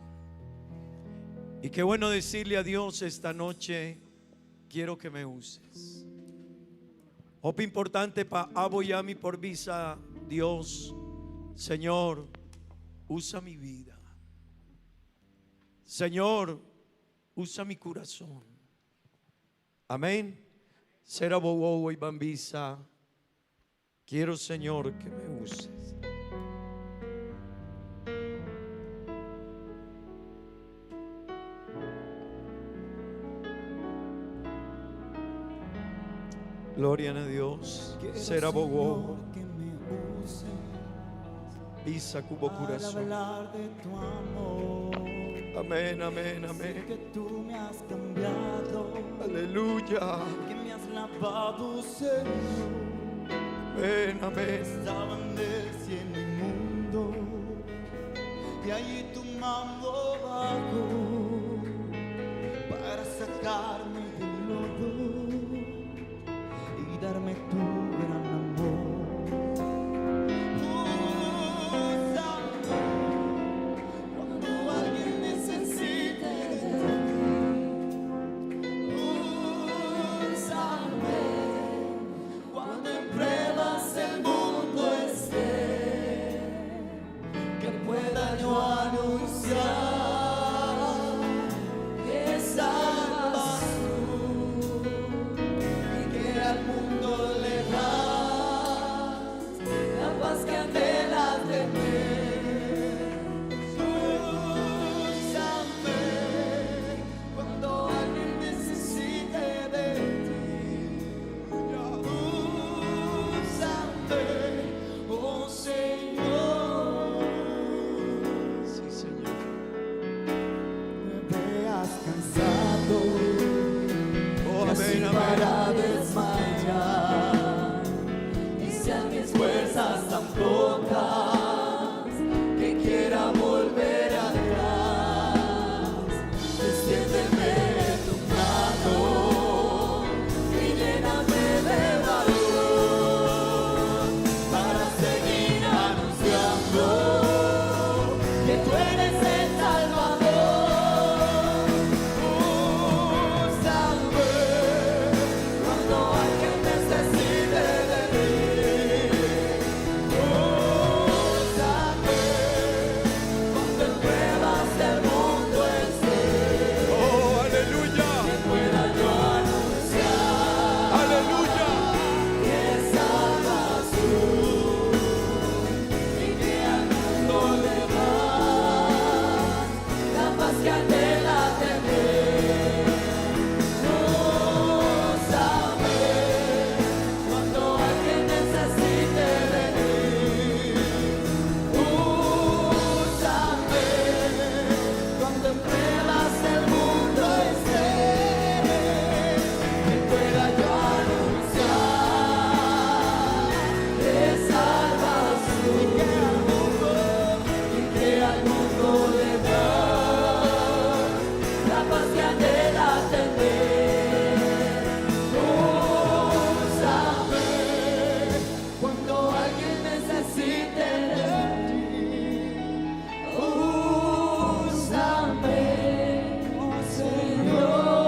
Y qué bueno decirle a Dios esta noche, quiero que me uses. Opo importante para aboyami por visa, Dios, Señor, usa mi vida. Señor, usa mi corazón. Amén. Será bobo y bambisa. Quiero, Señor, que me uses. Gloria a Dios. Será bobo. Visa cubo corazón. Amén, amén, amén. Que tú me has cambiado. Aleluya. Que me has lavado, Señor. Amén, amén. Estaba en el cielo inmundo y allí tu mano bajó para sacarme del lodo y darme tu gran amor. gotas que quiera volver atrás. Extiéndeme tu mano y lléname de valor para seguir anunciando que tú eres el Salvador. Úsame cuando alguien necesite de mí. Úsame cuando en pruebas del mundo esté. Oh, aleluya. Que pueda yo anunciar. Aleluya. Que salvas tú y que al mundo le das la paz que anhela tener. Úsame cuando alguien necesite de mí. Úsame cuando en pruebas el mundo esté. Que pueda yo anunciar que salvas tú y que al mundo le das la paz que anhela tener. Úsame cuando alguien necesite de ti. Úsame, oh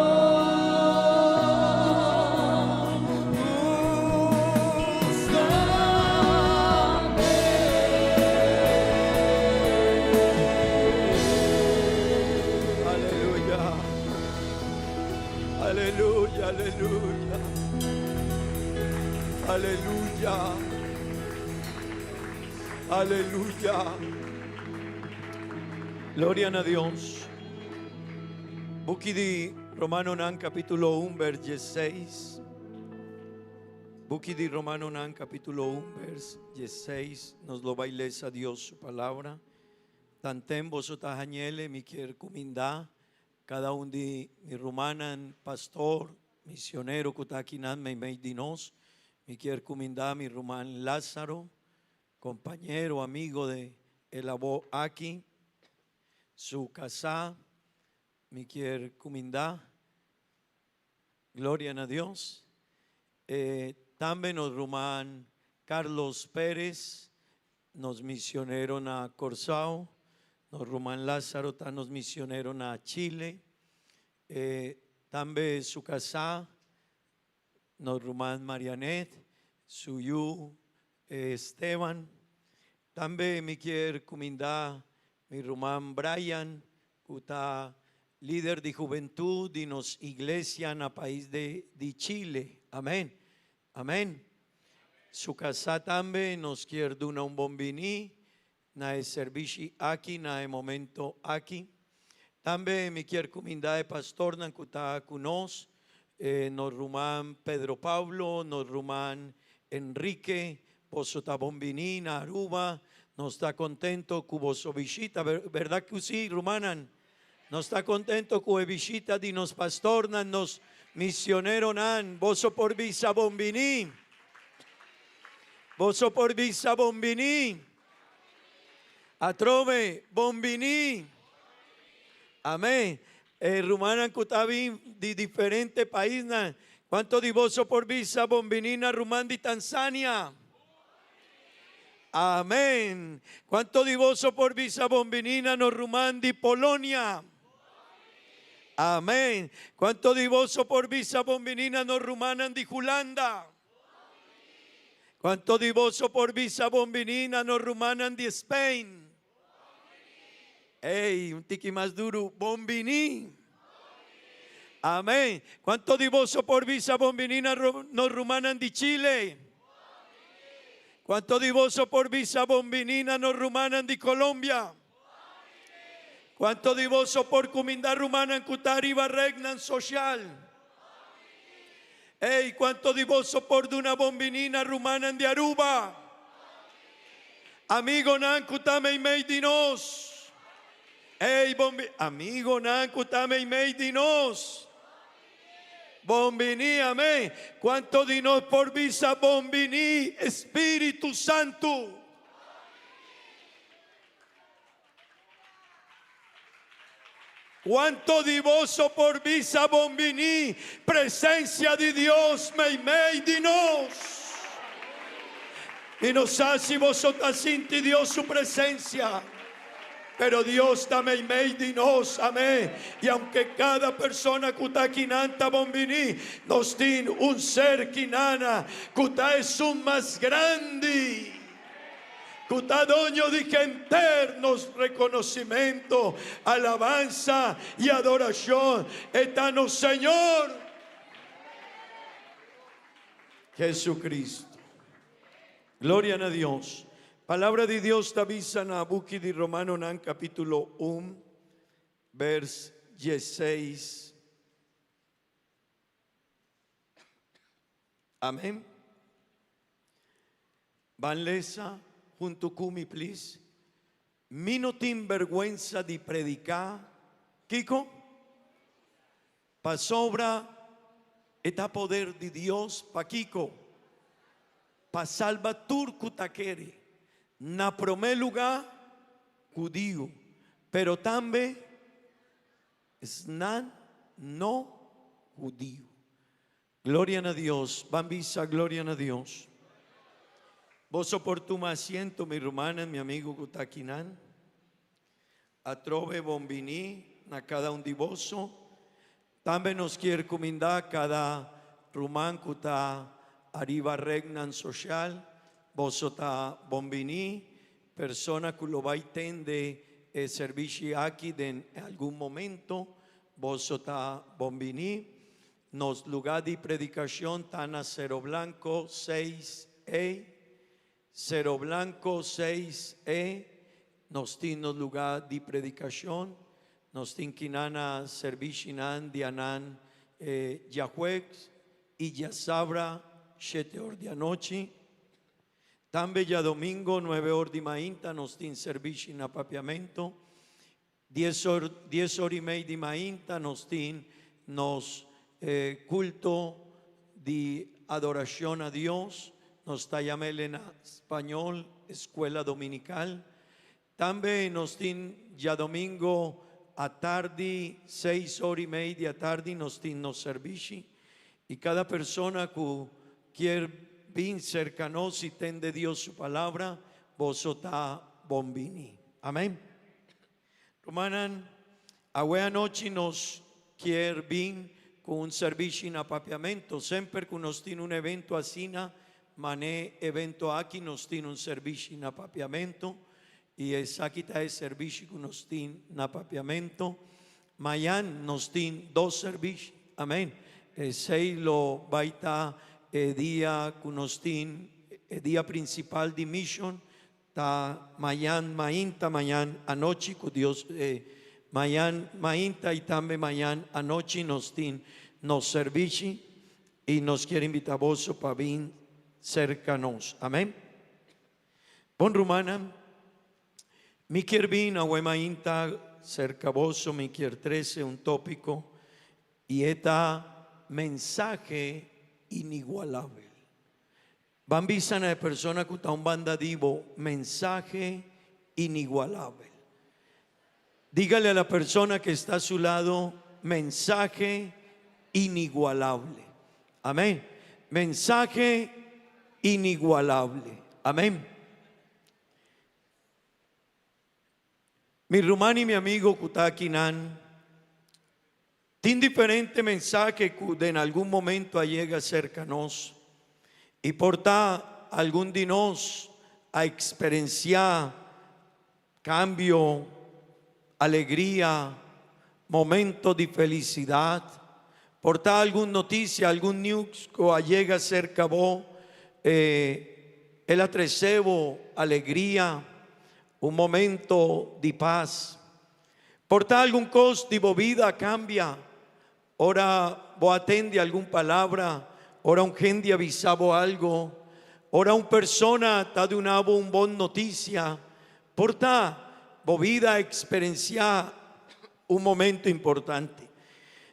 Aleluya. Aleluya, aleluya. Aleluya. Aleluya. Gloria a Dios. Buki di Romano Nan capítulo 1 verse 6. Buki di Romano Nan capítulo 1 verse 6. Nos lo bailes a Dios su palabra. Tantem vosotras añele mi quier cuminda. Cada un di mi rumanan pastor, misionero kutakinan me dinos. Mi quier cuminda mi rumán Lázaro, compañero, amigo de el abo aquí. Su casa, mi quier cuminda. Gloria a Dios. También nos rumán Carlos Pérez, nos misioneron a Corsao. Nos rumán Lázaro, nos misioneron a Chile. También su casa, nos rumán Marianet, suyu Esteban. También mi quier cuminda, mi rumán Brian, cuta líder de juventud de nos iglesia en el país de Chile. Amén. Amén. Su casa también nos quiere dar un bombini. Na servicio aquí, na momento aquí. También mi quier comunidad de pastor nan kuta kunos, nos rumán Pedro Pablo, nos rumán Enrique, poso ta bombini na Aruba, nos está contento con vos visita, verdad que sí, rumanan, nos está contento con visita di nos pastor nan nos misionero nan, vos por visa bombini, vos por visa bombini. Atrove, bombini. Amén. Rumanan kutabi de diferentes países. ¿Cuánto divoso por visa bombinina rumán de Tanzania? Amén. ¿Cuánto divoso por visa bombinina no rumán de Polonia? Amén. ¿Cuánto divoso por visa bombinina no rumanan de Holanda? ¿Cuánto divoso por visa bombinina no rumanan de Spain? Ey, un tiki más duro, bombini. Amén. ¿Cuánto divoso por visa bombinina nos rumanan de Chile? ¿Cuánto divoso por visa bombinina nos rumanan de Colombia? ¿Cuánto divoso por comunidad rumana en Cutariba regnan social? Ey, ¿cuánto divoso por de una bombinina rumana de Aruba? Amigo nan kutame y meidinos. Ey, amigo nan kutame y meidinos. Bombini, amén. ¿Cuánto dinos por visa bombini, Espíritu Santo? Quanto di vosso por visa bombini, presencia di Dios mei di nos. Y nos hace vosotras sinti Dios su presencia. Pero Dios dame di nos, amén. Y aunque cada persona que está quinanta bombini, nos tiene un ser quinana, que es un más grande. Cutadogno di genternos reconocimiento, alabanza y adoración. Estanos Señor Jesucristo. Gloria a Dios. Palabra de Dios avisa na buki di Romano nan capítulo 1, vers 16. Amén. Van lesa junto cumi, please. Mi no tin vergüenza di predicar, Kiko, pa sobra eta poder di Dios, pa Kiko, pa salva turco taquere, na promé lugar judío, pero también snan no judío. Gloria a Dios, bambisa, gloria a Dios. Vos soportum asiento, mi hermana, mi amigo Gutaquinan. Atrove bombini, na cada un divoso. También nos quiere comendar cada rumán cuta arriba regnan social. Vos sota bombini, persona que lo va a tende servicio aquí en algún momento. Vos sota bombini. Nos lugar de predicación tan a Cerro Blanco 6A. Cerro Blanco 6E, nos tiene lugar de predicación, nos tiene quinana servicinan dianan yahuex y ya sabra 7 horas de anoche. También ya domingo 9 horas de mainta nos tiene servicio en apapiamento. 10 horas y media de mainta nos tiene culto de adoración a Dios. Nos está llamando en español, escuela dominical. También nos tiene ya domingo a tarde, 6 horas y media tarde, nos tiene nos servicio. Y cada persona que quiere bien cercanos y ten de Dios su palabra, vosotros bombini. Amén. Romanan, a buena noche nos quiere bien con un servicio en apapiamento. Siempre que nos tiene un evento así, mané evento aquí nos tiene un servicio en apapiamento y es aquí está el servicio que nos tiene en apapiamento. Mañana nos tiene 2 servicios, amén. El 6 lo va a estar el día que nos tiene, el día principal de misión, está mañana anoche que Dios, mañana y también mañana anoche nos tiene nos servicio y nos quiere invitar a vos para venir cercanos. Amén. Bon rumana, mi quier vin a Huemainta cerca vos, mi quier 13 un tópico y esta mensaje inigualable. Bambisana de persona que está un bandadivo, mensaje inigualable. Dígale a la persona que está a su lado, mensaje inigualable. Amén. Mensaje inigualable. Amén. Mi hermano y mi amigo Kutakinan tiene diferente mensaje que en algún momento llega cercanos y porta algún de nos a experienciar cambio, alegría, momento de felicidad. Porta alguna noticia, algún news que llega cerca vos. El atrecebo, alegría, un momento de paz. Por tal algún costo de vida cambia. Ora vos atende alguna palabra, ora un gente avisaba algo, ora un persona está de una bon noticia. Por tal vos vida experienciar un momento importante.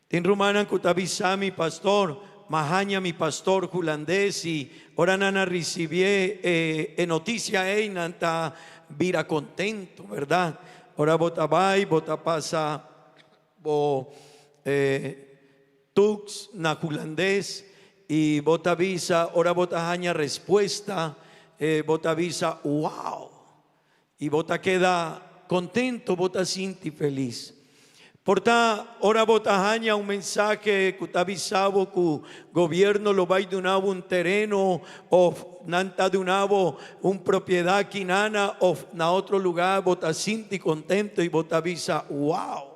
Tin rumana kutavisa mi pastor. Mahaña mi pastor holandés y ahora nana recibí noticia nanta vira contento, ¿verdad? Ahora bota vai, bota pasa bo tux nahulandés y botavisa, ora botajaña respuesta, botavisa, wow. Y bota queda contento, bota sinti feliz. Porta, ora botajaña un mensaje que avisaba que el gobierno lo va a donar un terreno o nanta donavo un propiedad quinana o na otro lugar, bota sinti contento y bota avisa, wow.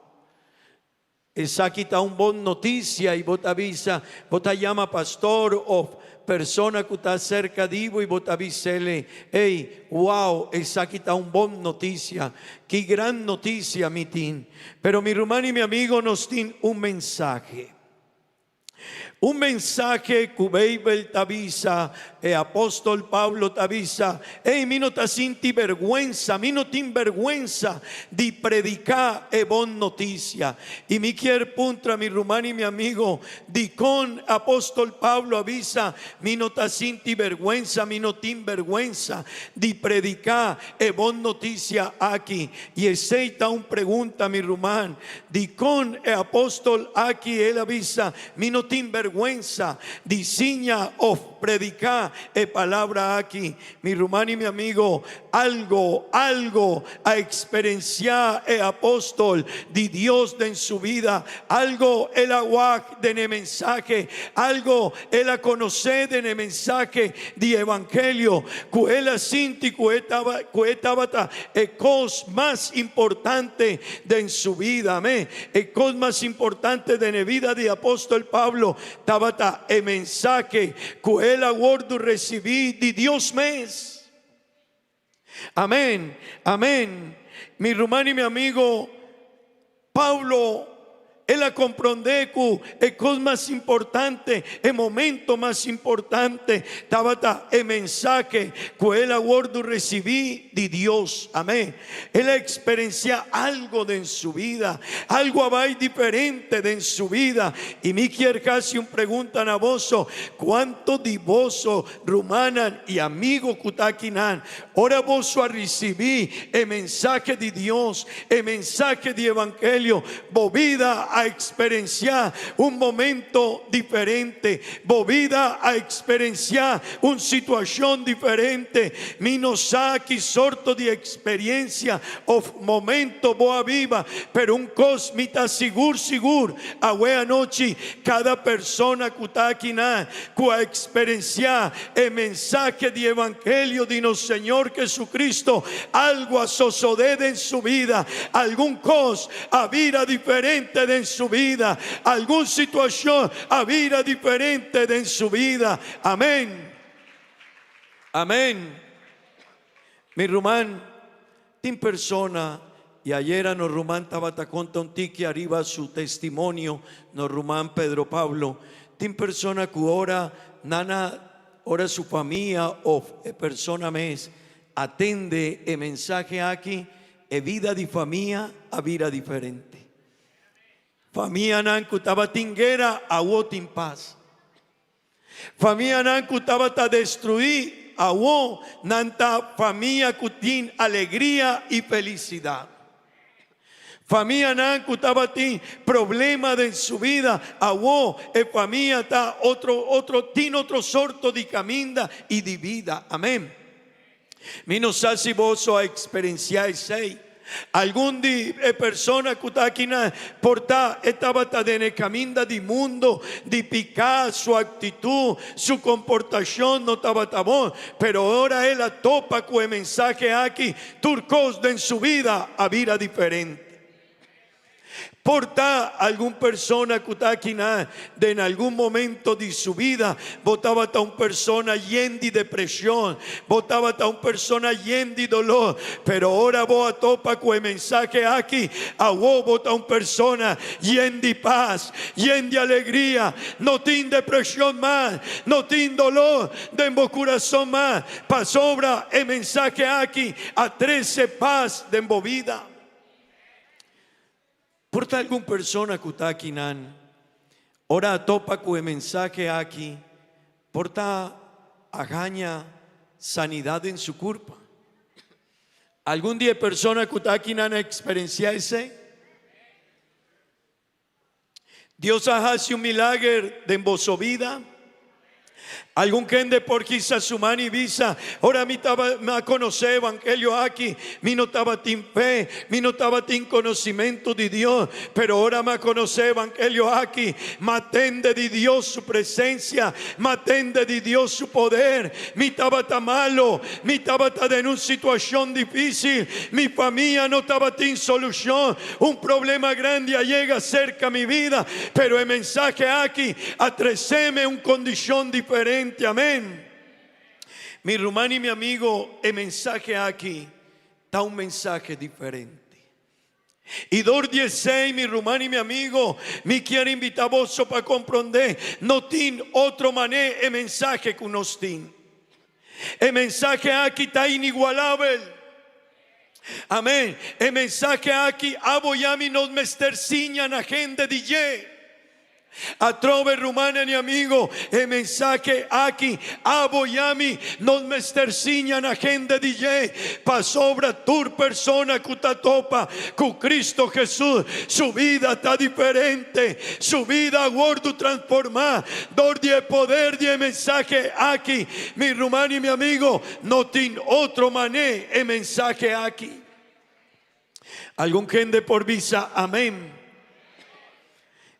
Esa quita un bon noticia y bota avisa, bota llama pastor o persona que está cerca de vos y vos avisele, hey, wow, esa quita un bon noticia, qué gran noticia mi tin. Pero mi hermano y mi amigo nos tienen un mensaje que Bible tavisa, apóstol Pablo tavisa, hey, mi no ta sinti vergüenza, mi no tin vergüenza de predicar bon noticia. Y mi quier puntra mi hermano y mi amigo, di con apóstol Pablo avisa, mi no ta sinti vergüenza, mi no tin vergüenza de predicar bon noticia aquí. Y aceita un pregunta mi hermano, di con apóstol aquí él avisa, mi no tin vergüenza diseña o predicar palabra aquí. Mi hermano y mi amigo, algo a experienciar el apóstol de Dios en su vida, algo el agua de el mensaje, algo el a conocer de el mensaje de evangelio, que él sinti que estaba el cosa más importante de en su vida, amén. El cosa más importante de la vida de apóstol Pablo estaba el mensaje que él aguardo recibí de Dios mes. Amén, amén. Mi hermano y mi amigo, Pablo, él a comprender que el cosa más importante, el momento más importante, estaba el mensaje que él aguardo recibí de Dios. Amén. Él experiencia algo de en su vida, algo va diferente de en su vida. Y mi quiere casi un pregunta a vos, ¿cuánto de vos, rumanan y amigos kutakinan, ahora vos a recibir el mensaje de Dios, el mensaje de evangelio, vida a experienciar un momento diferente, vida a experienciar una situación diferente, mi no saque sorto de experiencia o momento boa viva, pero un cosmita sigur, a wea noche, cada persona que está aquí que a experienciar el mensaje de evangelio de nuestro Señor Jesucristo, algo a suceder en su vida, algún cosa a vida diferente de en su vida, alguna situación a vida diferente de en su vida. Amén. Amén. Mi rumán, tin persona, y ayer nos rumán estaba conta un tique arriba su testimonio, nos rumán Pedro Pablo, tin persona que ora, nana, ora su familia o persona mes, atende el mensaje aquí, e vida de familia a vida diferente. Familia nan kutaba tinguera a wotin paz. Familia nan kutaba ta destruir a wo nanta familia kutin alegría y felicidad. Familia nan kutaba tin problema de su vida a wo familia ta otro sorto de caminda y de vida. Amén. Mi no sé si vos a experienciar ese. Algún día persona que está aquí porta estaba en el camino del mundo de picar su actitud, su comportación no estaba bon, pero ahora él topa con el mensaje aquí, turcos en su vida a vida diferente. Porta algún persona que está aquí de en algún momento de su vida votaba a una persona llena de depresión, votaba a una persona llena de dolor, pero ahora vos a topa con el mensaje aquí, a vos vota una persona llena de paz, llena de alegría, no tiene depresión más, no tiene dolor de en corazón más, pa sobra el mensaje aquí a 13 paz de embovida. Porta alguna persona que está aquí, ora topa con el mensaje aquí, porta agaña sanidad en su cuerpo. Algún día persona que está aquí experiencia ese. Deus hace um milagre de vossa vida. Algum que ande por quizás su mano y visa, ahora me conoce evangelio aquí, mi no estaba sin fe, mi no estaba sin conocimiento de Dios, pero ahora me conoce evangelio aquí, me atende de Dios su presencia, me atende de Dios su poder, mi estaba tan malo, mi estaba tan en una situación difícil, mi familia no estaba sin solución, un problema grande llega cerca a mi vida, pero el mensaje aquí, atreceme una condición diferente. Amén. Mi hermano y mi amigo, el mensaje aquí está un mensaje diferente. Y 2:16, mi hermano y mi amigo, me quiero invitar a vos para comprender. No tiene otro manera el mensaje que nos tiene. El mensaje aquí está inigualable. Amén. El mensaje aquí, aboyami nos mesterciñan a gente DJ. A trove rumana mi amigo, el mensaje aquí, aboyami, nos mesterciñan a gente DJ, pa sobra tu persona que te topa, con Cristo Jesús, su vida está diferente, su vida guardo transformar, dor de poder de mensaje aquí, mi rumano y mi amigo, no tiene otro mané, el mensaje aquí. Algún gente por visa, amén.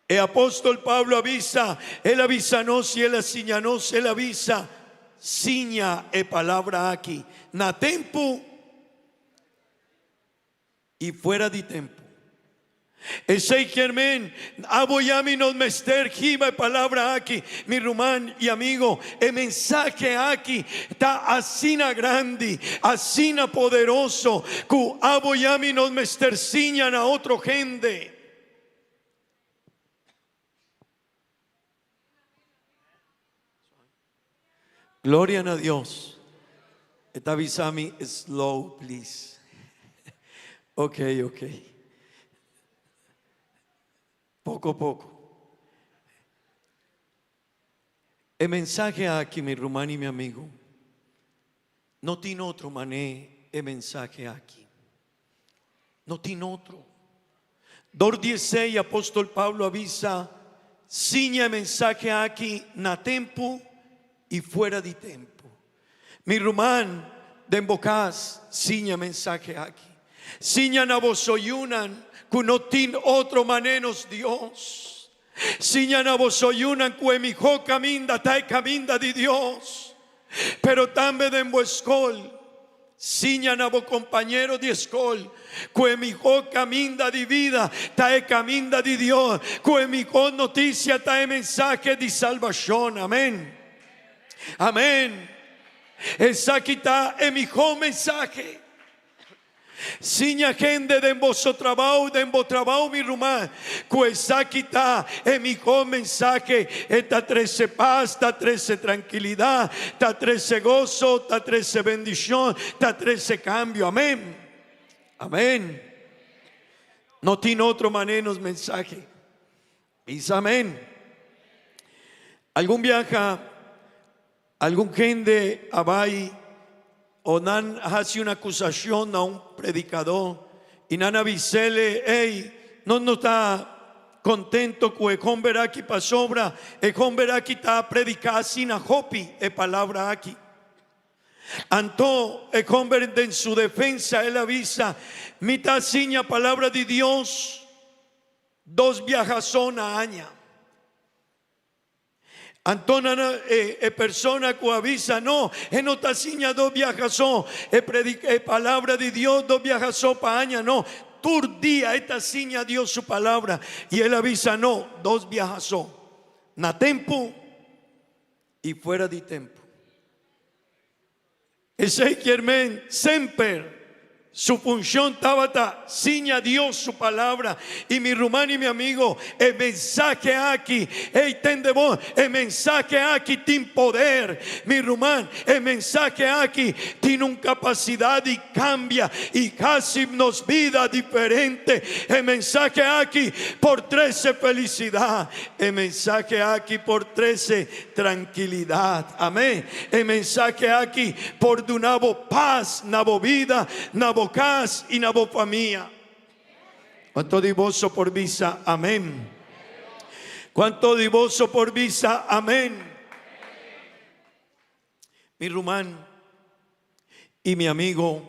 El apóstol Pablo avisa, él avisanos y él asiñanos, él avisa, ciña e palabra aquí, na tempo y fuera de tempo. Ese germen, aboyami nos mester, jiba e palabra aquí, mi rumán y amigo, el mensaje aquí está asina grande, asina poderoso, que aboyami nos mester ciñan a otro gente. Gloria a Dios. Está avisando slow, please. Ok. Poco a poco. El mensaje aquí, mi hermano y mi amigo, no tiene otro mané. El mensaje aquí no tiene otro. 2:16, apóstol Pablo avisa, ciña el mensaje aquí, na tempo y fuera de tiempo. Mi rumán de embocás, ciña mensaje aquí. Ciña na vos oyunan, que no tiene otro manenos Dios. Ciña na vos oyunan, que mi jo caminda, tae caminda de Dios. Pero también de escol, ciña na vos compañero de escol, que mi jo caminda de vida, tae caminda de Dios. Que mi jo noticia, tae mensaje de salvación. Amén. Amén. Esa aquí está en mi mensaje. Siña gente de vosso trabajo, mi rumá. Esa aquí está en mi mensaje. Está 13 paz, está 13 tranquilidad, está 13 gozo, está 13 bendición, está 13 cambio. Amén. Amén. No tiene otro manera mensaje. Dice amén. Algún viaja. Algún gente abai o nan hace una acusación a un predicador y nan avisele, hey, no está contento que el hombre aquí pasobra, el hombre aquí está predicando sin a hopi e palabra aquí. Anto el hombre en su defensa él avisa, mitad ciña palabra de Dios, 2 viajazón a aña. Antonio persona que avisa, no está ciña 2 viajazón, palabra de Dios 2 viajazón pa aña, no, tur día esta ciña Dios su palabra, y él avisa, no, 2 viajazón, na tempo y fuera de tempo. Ese germen, semper. Su función tabata, ciña Dios su palabra. Y mi rumano y mi amigo, el mensaje aquí, el mensaje aquí tiene poder. Mi rumán, el mensaje aquí tiene una capacidad y cambia y casi nos vida diferente. El mensaje aquí por 13 felicidad. El mensaje aquí por 13 tranquilidad. Amén. El mensaje aquí por de nabo paz, nabo vida, nabo casa y nabo familia. Cuánto divoso por visa. Amén. ¿Cuánto divoso por visa? Amén. Mi Rumán y mi amigo,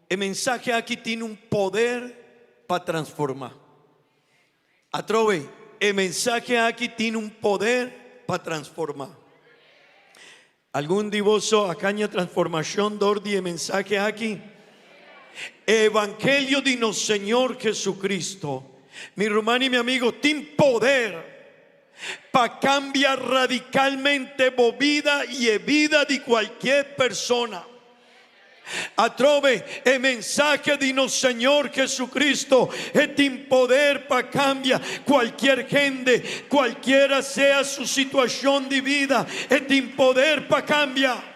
el mensaje aquí tiene un poder para transformar. Atrove, el mensaje aquí tiene un poder para transformar. Algún divoso acaña transformación d'ordi el mensaje aquí. Evangelio de nuestro Señor Jesucristo, mi hermano y mi amigo, tiene poder para cambiar radicalmente la vida y la vida de cualquier persona. Atrove, el mensaje de nuestro Señor Jesucristo tiene poder para cambiar cualquier gente, cualquiera sea su situación de vida, tiene poder para cambiar.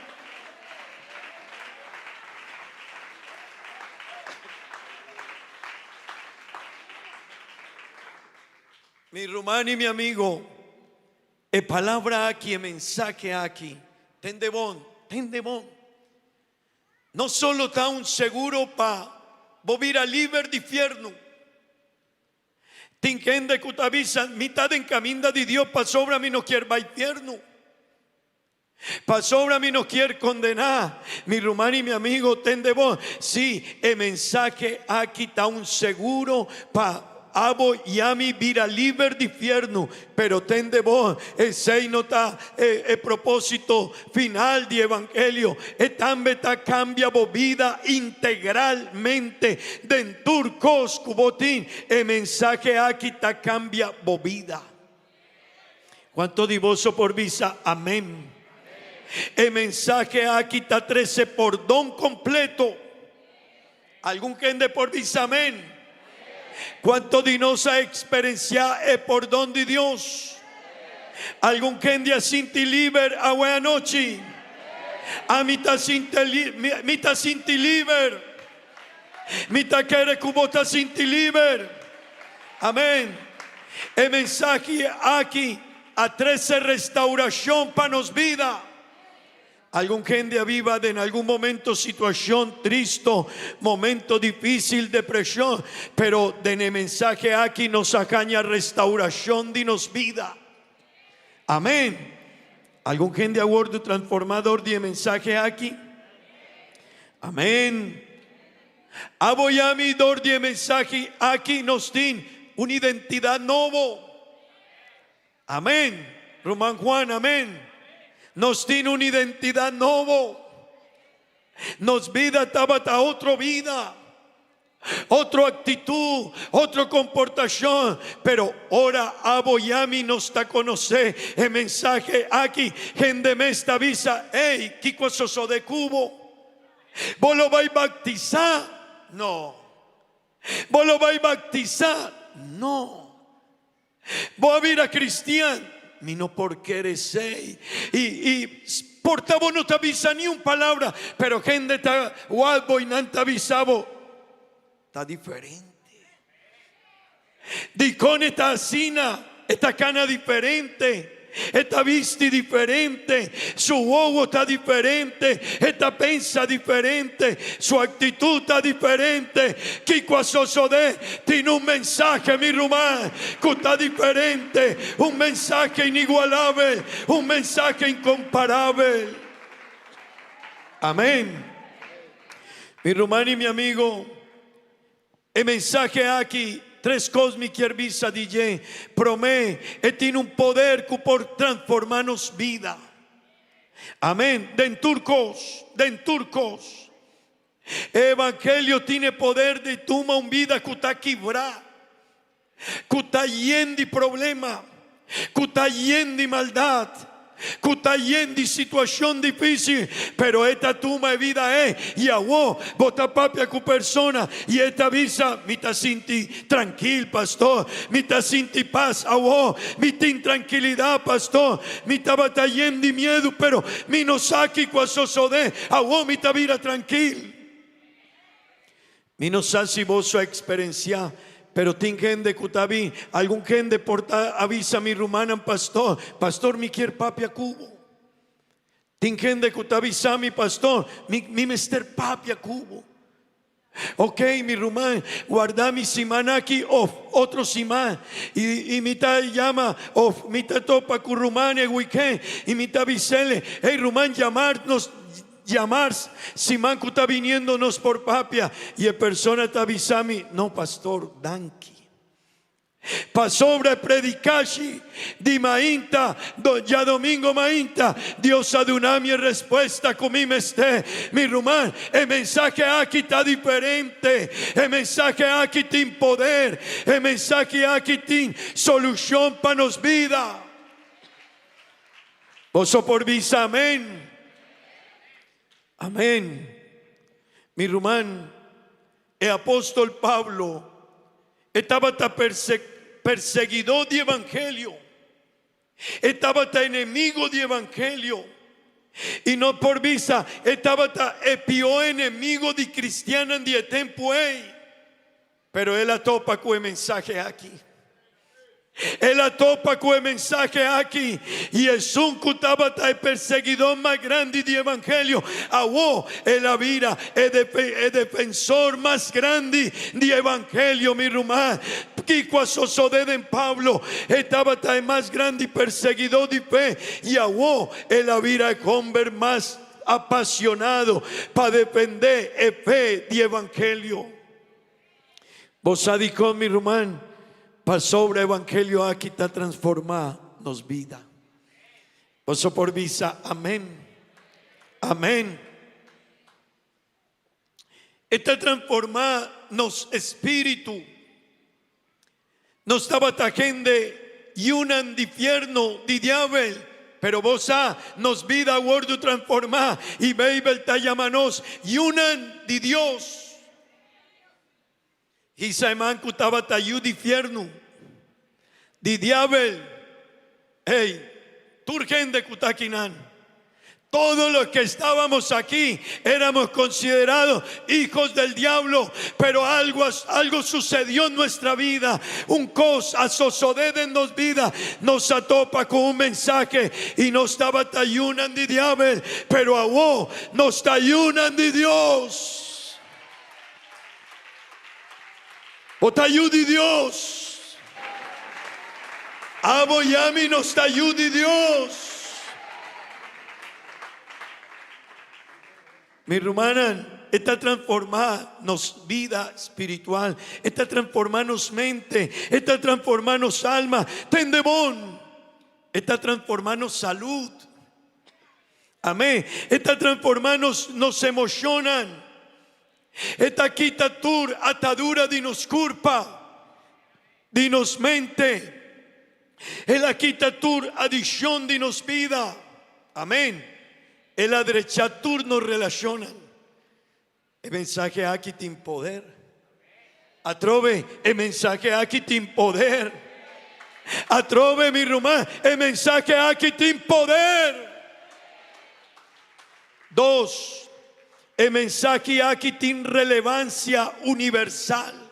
Mi hermano y mi amigo, la palabra aquí, el mensaje aquí, ten de bon. No solo está un seguro para vivir a libre de infierno. Tin gente que avisa mitad en camino de Dios para sobra mí no quiere va infierno. Para sobra mí no quiere condenar. Mi hermano y mi amigo, ten de bon. Sí, el mensaje aquí está un seguro para abo y a mi vida libre de infierno, pero ten de vos el seino está el propósito final de evangelio. También cambia vida integralmente den turcos cubotín. El mensaje aquí está cambia vida. ¿Cuánto divoso por visa? Amén. El mensaje aquí está 13 por don completo. ¿Algún gente por visa? Amén. ¿Cuánto dinosa experiencia el perdón de Dios? ¿Algún que sinti liber a buena noche? A mitad sinti liber. Mitad quiere cubota sinti liber. Amén. El mensaje aquí a 13 restauración para nos vida. Algún gente viva en algún momento situación triste, momento difícil, depresión, pero en el mensaje aquí nos acaña restauración de nos vida. Amén. Algún gente aguardo transformador de mensaje aquí. Amén. Aboyami dor de mensaje aquí nos tiene una identidad nueva. Amén. Román Juan, amén. Nos tiene una identidad nueva. Nos vida estaba a otra vida, otra actitud, otra comportación. Pero ahora aboyami nos está conocer el mensaje aquí. Gente me está avisa, hey, ¿qué cosa de cubo? ¿Vos lo vais a bautizar? No. ¿Vos lo vais a bautizar? No. ¿Vos a ir a cristiano? Mi no porque eres y portavo no te avisa ni un palabra, pero gente está guapo y no te avisabo. Está diferente. Dicone está asina, esta cana diferente. Esta vista diferente, su huevo está diferente, esta pensa diferente, su actitud está diferente. Kiko Sosode tiene un mensaje, mi rumán, que está diferente, un mensaje inigualable, un mensaje incomparable. Amén. Mi rumán y mi amigo, el mensaje aquí. Tres cosas mi visa DJ promete tiene un poder que por transformarnos vida. Amén. Den turcos. Evangelio tiene poder de toma un vida que está quebrada, que está lleno de problema, que está lleno de maldad, que está lleno de situación difícil, pero esta toma de vida es y a vos vota papia con persona y esta visa mi ta sinti tranquil pastor, mi ta sinti paz a vos, mi tin tranquilidad pastor, mi ta batallando de miedo, pero mi no saqui cuasosode a vos mi ta vida tranquil. Mi no sa si vos so experiencia. Pero tin gente cutabi, algún gente porta avisa mi rumana pastor mi quiere papi a cubo. Tin gente cutavisa mi pastor, mi mister papi a cubo. Ok, mi rumán, guarda mi simán aquí, otro simán. Y mitad llama, mitad topa currumán, weekend, y mitad visele. Hey, rumán, llamar, simán que está viniéndonos por papia. Y el persona está avisami, no, pastor, danki. Pasobra predicashi di mainta ya domingo mainta Dios adunami respuesta conmigo esté mi rumán. El mensaje aquí está diferente. El mensaje aquí tiene poder. El mensaje aquí tiene solución para nos vida. Vos por visa, amén. Amén. Mi rumán, el apóstol Pablo estaba tan perseguidor de evangelio, estaba tan enemigo de evangelio, y no por visa, estaba tan peor enemigo de cristiano en el tiempo, pero él atopa con el mensaje aquí. Él atopa con el mensaje aquí. Y es un el perseguidor más grande de evangelio. Awo, el avira, el defensor más grande de evangelio, mi rumá. Kiko asosoded en Pablo, estaba el más grande perseguidor de fe. Y awo, el avira, el hombre más apasionado para defender el fe de evangelio. Vos adicó, mi rumán. Para sobre evangelio aquí está transformarnos vida. Vos por visa, amén. Amén. Está transformarnos espíritu. Nos estaba gente y un infierno de diablo. Pero vos nos vida guardo transformar y Babel te llamanos y unan de Dios. Y Simán estaba tayud infierno de diablo. Hey, turgen de Kutakinan. Todos los que estábamos aquí éramos considerados hijos del diablo, pero algo sucedió en nuestra vida. Un cos asosoded en nos vida nos atopa con un mensaje y nos estaba tayunan de diablo, pero ahora nos tayunan de Dios. O te ayude Dios. Aboyami nos te ayude Dios. Mi rumana, está transformarnos vida espiritual, está transformarnos mente, está transformarnos alma, tendebón, está transformarnos salud. Amén. Está transformarnos, nos emocionan. Esta quitatur atadura de nos culpa, de nos mente. El quitatur adicción de nos vida. Amén. El adrechatur nos relacionan. El mensaje aquí tiene poder. Atrove, el mensaje aquí tiene poder. Atrove mi rumá, el mensaje aquí tiene poder. 2. El mensaje aquí tiene relevancia universal.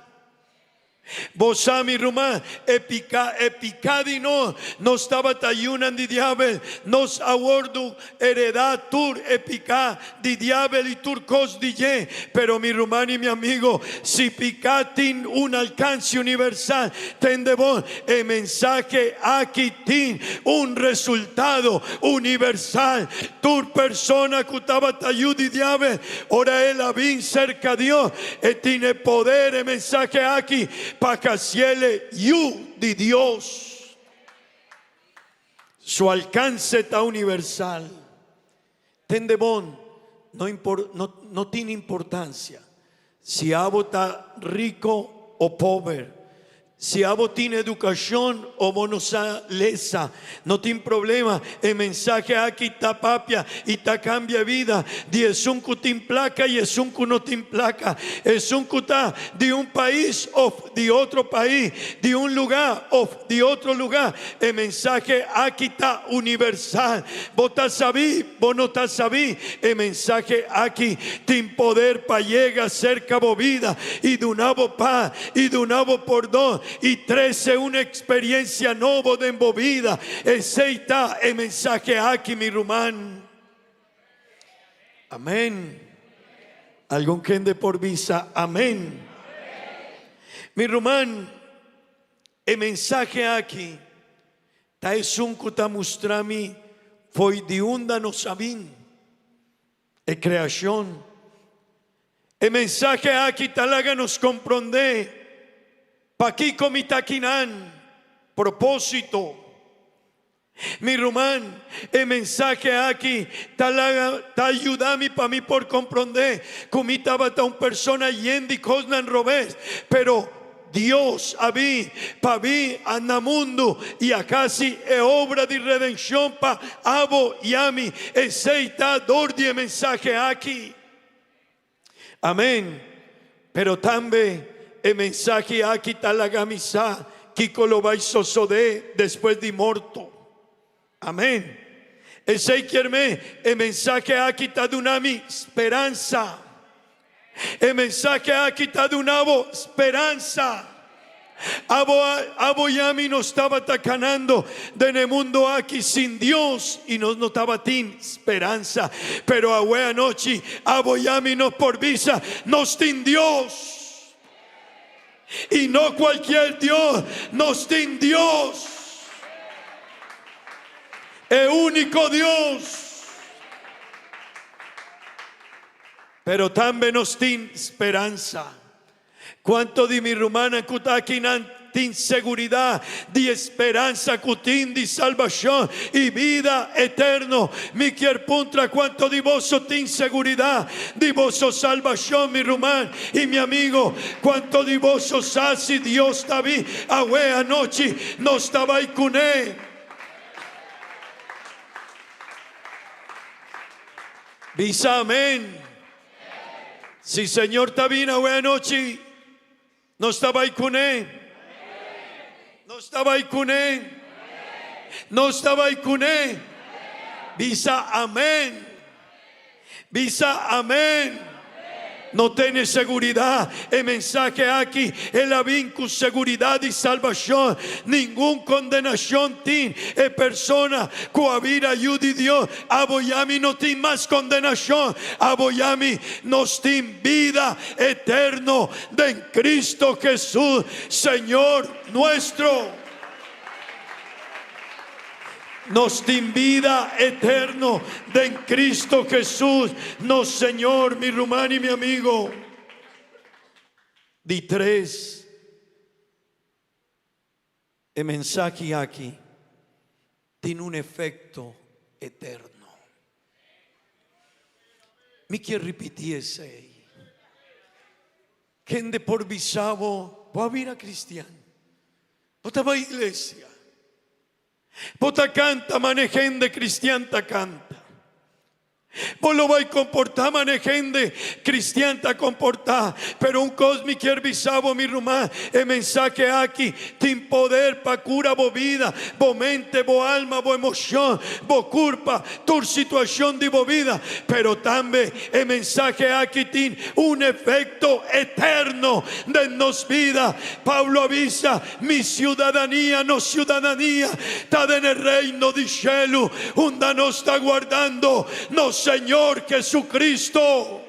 Vos mi rumá, epicadino, nos estaba tayunan de diablo, nos abordo heredad tur epica de diablo y turcos de pero mi rumán y mi amigo, si picatin un alcance universal, tendebón, el mensaje aquí tiene un resultado universal. Tu persona que estaba tayud de diablo, ahora él había cerca de Dios, tiene poder el mensaje aquí. Para que ciele you de Dios. Su alcance está universal. Tendebón no tiene importancia si abo está rico o pobre, si abo tiene educación o monosalesa, no tiene problema. El mensaje aquí está papia y está cambia vida. Es un que te implaca y es un que no te implaca. Es un que está de un país o de otro país, de un lugar o de otro lugar. El mensaje aquí está universal. Vos te sabí, vos no te sabí. El mensaje aquí tiene poder para llegar cerca de vida y de un abo paz y de un abo por dos. Y 13 una experiencia nueva de envolvida. Ese está el mensaje aquí, mi rumán. Amén. Algún gente por visa, amén. Mi Román, el mensaje aquí, ta es un kutamustrami, foi diunda no sabín, e creación. El mensaje aquí talaga nos comprende, pa' aquí comitaquinan, propósito. Mi Román, el mensaje aquí te ayuda para mí por comprender cómo estaba un persona yendi cosnan robes, pero Dios habí, pa' mí, anamundo y acasi es obra de redención pa' abo y ami, aceita dordi el mensaje aquí. Amén. Pero también el mensaje aquí talaga misa, Kiko lo va a sosode después de muerto. Amén. El mensaje aquí está de una esperanza. El mensaje aquí está de una esperanza. Abo yami nos estaba atacanando de en el mundo aquí sin Dios y nos notaba tin esperanza. Pero a noche abo yami nos por visa nos tin Dios. Y no cualquier Dios, nos tin Dios. El único Dios. Pero también nos tiene esperanza. Cuánto de mi rumana kutakinan tin seguridad, de esperanza, kutin de salvación y vida eterno. Mi puntra cuánto de vos tin seguridad, de vos salvación, mi rumán y mi amigo. Cuánto de vos así Dios tabi, ahue anoche no estaba y cuné. Visa amén. Si Señor tabina buena noche, no estaba ahí con él. No estaba ahí con él. No estaba ahí con él. Visa amén. Visa amén. No tiene seguridad. El mensaje aquí es la vínculo, seguridad y salvación. Ningún condenación tiene. Es persona coavira ayuda y Dios. Aboyami no tiene más condenación. Aboyami nos tiene vida eterno de en Cristo Jesús, Señor nuestro. Nos tiene vida eterno de en Cristo Jesús, no Señor, mi rumán y mi amigo. Di tres. El mensaje aquí tiene un efecto eterno. Me quiero repetir ese. Gente por bisavo, va a vir a cristiano. Vos va a iglesia. Vota canta, manejende cristianta canta. Vos lo vais a comportar, manejende cristianta comportar. Pero un cosmic herbisabo mi rumá. El mensaje aquí, tin poder pa cura bo vida, bo mente, bo alma, bo emoción, bo culpa, tu situación de bo vida. Pero también el mensaje aquí tin un efecto eterno de nos vida. Pablo avisa, mi ciudadanía, no ciudadanía, está en el reino de cielo, donde nos está guardando, no Señor Jesucristo.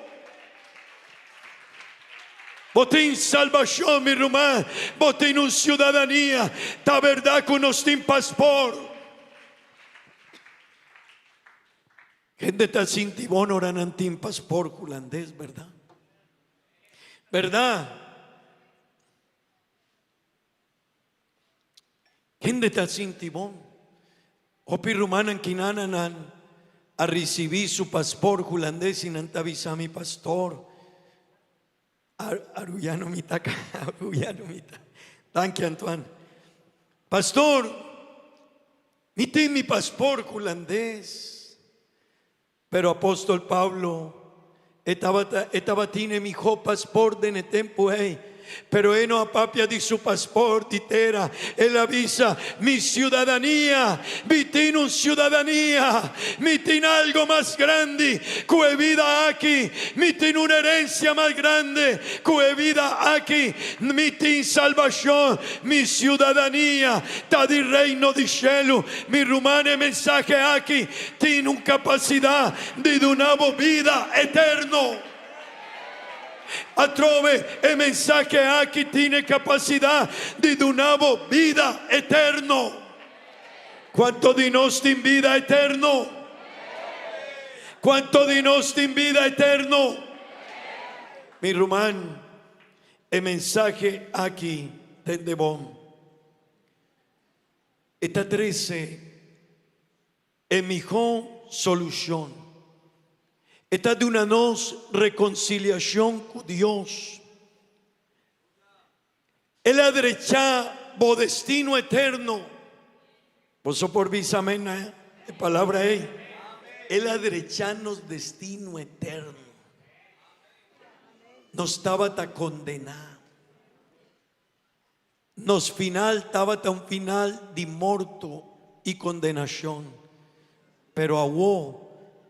Botín salvación, mi rumán. Botín un ciudadanía. Ta verdad que nos tiene pasport. Gente ta sin tibón oran tin pasport holandés, ¿verdad? ¿Verdad? Gente ta sin tibón. Opi rumán en kinananan. A recibir su pastor holandés y nantavisa mi pastor. Aruyano mitaka, aruyano mitaka. Thank you, Antoine. Pastor, mi pastor holandés. Pero apóstol Pablo, estaba tiene mi hijo pastor de netempo, pero él no apapia de su pasaporte tera. Él avisa mi ciudadanía, mi tiene un ciudadanía, mi tiene algo más grande que vida aquí, mi tiene una herencia más grande que vida aquí, mi tiene salvación, mi ciudadanía está del reino de cielo. Mi rumano mensaje aquí tiene una capacidad de una vida eterno. altrove e mensaje a chi tiene capacità di donare vita eterna. Quanto di noi in vita eterna? Quanto di noi in vita eterna? Mi román, el mensaje aquí desde bom. Esta 13 es mejor solución. Esta de una nos reconciliación con Dios. Él adrecha bo destino eterno. Vos por vis amén, palabra ahí. Él adrechanos destino eterno. No estaba tan condenado. Nos final estaba tan final de morto y condenación. Pero a vos,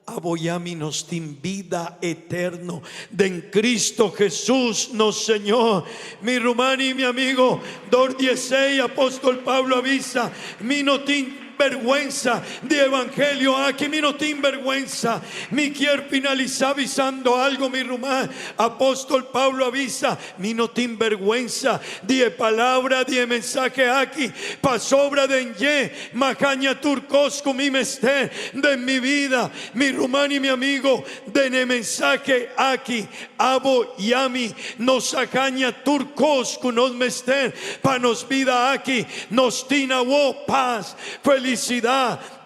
aboyami nos tin vida eterno de en Cristo Jesús, nos Señor. Mi hermano y mi amigo, 2:16, apóstol Pablo avisa, mi no tin vergüenza de evangelio aquí, mi no tin vergüenza. Mi quiero finalizar avisando algo, mi rumán. Apóstol Pablo avisa, mi no tin vergüenza de palabra, de mensaje aquí, pa sobra de enye, macaña turcosco mi mester de mi vida, mi rumán y mi amigo, de ne mensaje aquí, abo yami, nos acaña turcosco nos mester, pa nos vida aquí, nos tina wo paz, felicidad,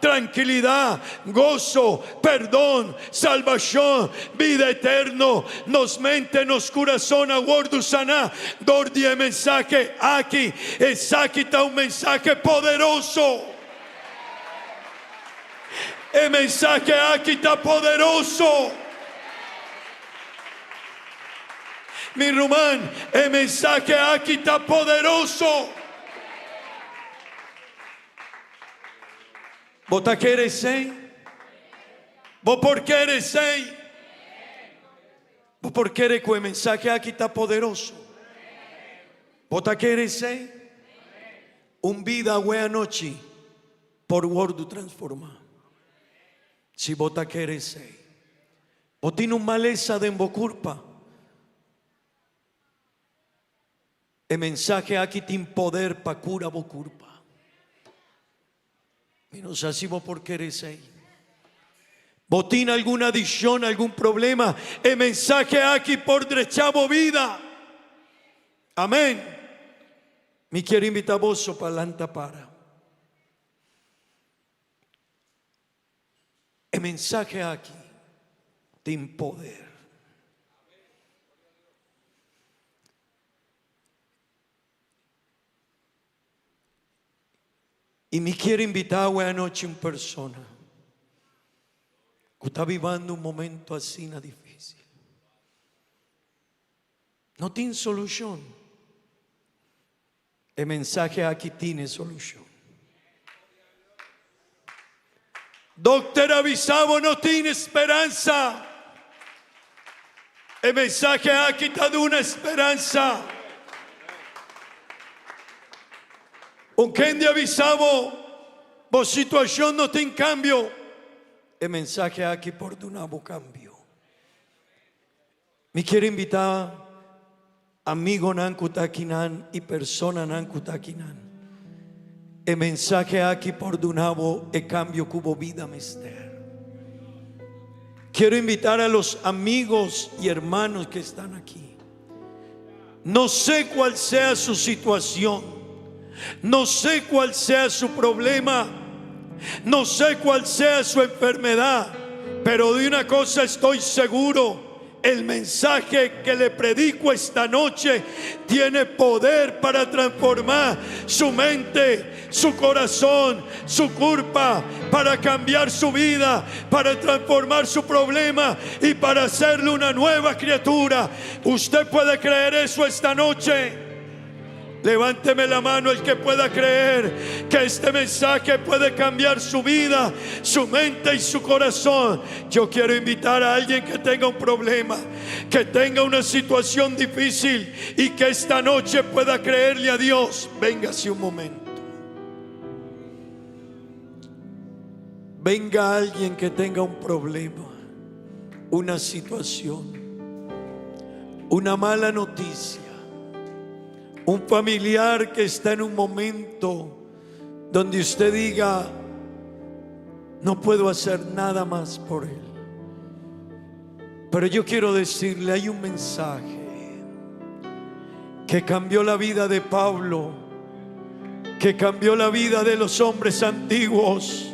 tranquilidad, gozo, perdón, salvación, vida eterno, nos mente, nos corazón, aguardo sana, dordie mensaje aquí, exacta un mensaje poderoso. El mensaje aquí está poderoso. Mi rumán, el mensaje aquí está poderoso. ¿Vos te quieres ser? ¿Vos por qué eres ser? ¿Vos por qué eres que el mensaje aquí está poderoso? ¿Vos te quieres ser? Un vida buena noche por gordo transformar. Si vos te quieres ser. Vos tienes una maleza de culpa. El mensaje aquí tiene poder para curar vos culpa. Y no sé si vos por qué eres ahí. Vos tienes alguna adicción, algún problema. El mensaje aquí por derechavo vida. Amén. Me quiero invitar a vos para adelante para. El mensaje aquí tiene poder. Y me quiero invitar hoy anoche una persona que está viviendo un momento así difícil. No tiene solución. El mensaje aquí tiene solución. Doctor avisado, no tiene esperanza. El mensaje aquí está de una esperanza. Aunque de avisado, vos situación no tiene cambio. El mensaje aquí por de un nuevo cambio. Me quiero invitar amigo Nankutakinan y persona Nankutakinan. El mensaje aquí por de un nuevo cambio cubo vida mister. Quiero invitar a los amigos y hermanos que están aquí. No sé cuál sea su situación. No sé cuál sea su problema. No sé cuál sea su enfermedad. Pero de una cosa estoy seguro. El mensaje que le predico esta noche tiene poder para transformar su mente, su corazón, su culpa, para cambiar su vida, para transformar su problema y para hacerle una nueva criatura. ¿Usted puede creer eso esta noche? Levánteme la mano el que pueda creer que este mensaje puede cambiar su vida, su mente y su corazón. Yo quiero invitar a alguien que tenga un problema, que tenga una situación difícil y que esta noche pueda creerle a Dios. Véngase un momento. Venga alguien que tenga un problema, una situación, una mala noticia, un familiar que está en un momento donde usted diga, no puedo hacer nada más por él. Pero yo quiero decirle, hay un mensaje que cambió la vida de Pablo, que cambió la vida de los hombres antiguos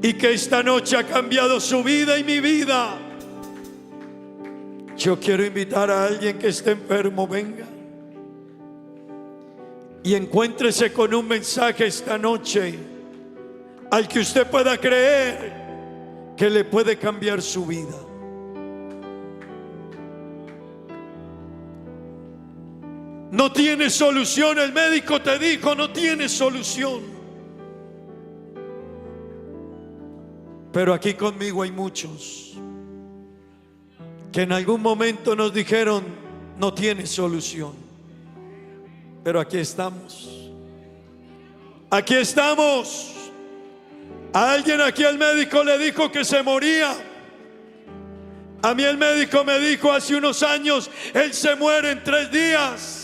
y que esta noche ha cambiado su vida y mi vida. Yo quiero invitar a alguien que esté enfermo, venga y encuéntrese con un mensaje esta noche al que usted pueda creer que le puede cambiar su vida. No tiene solución, el médico te dijo, no tiene solución. Pero aquí conmigo hay muchos que en algún momento nos dijeron, no tiene solución. Pero aquí estamos. Aquí estamos. A alguien aquí el médico le dijo que se moría. A mí el médico me dijo hace unos años, él se muere en 3 días.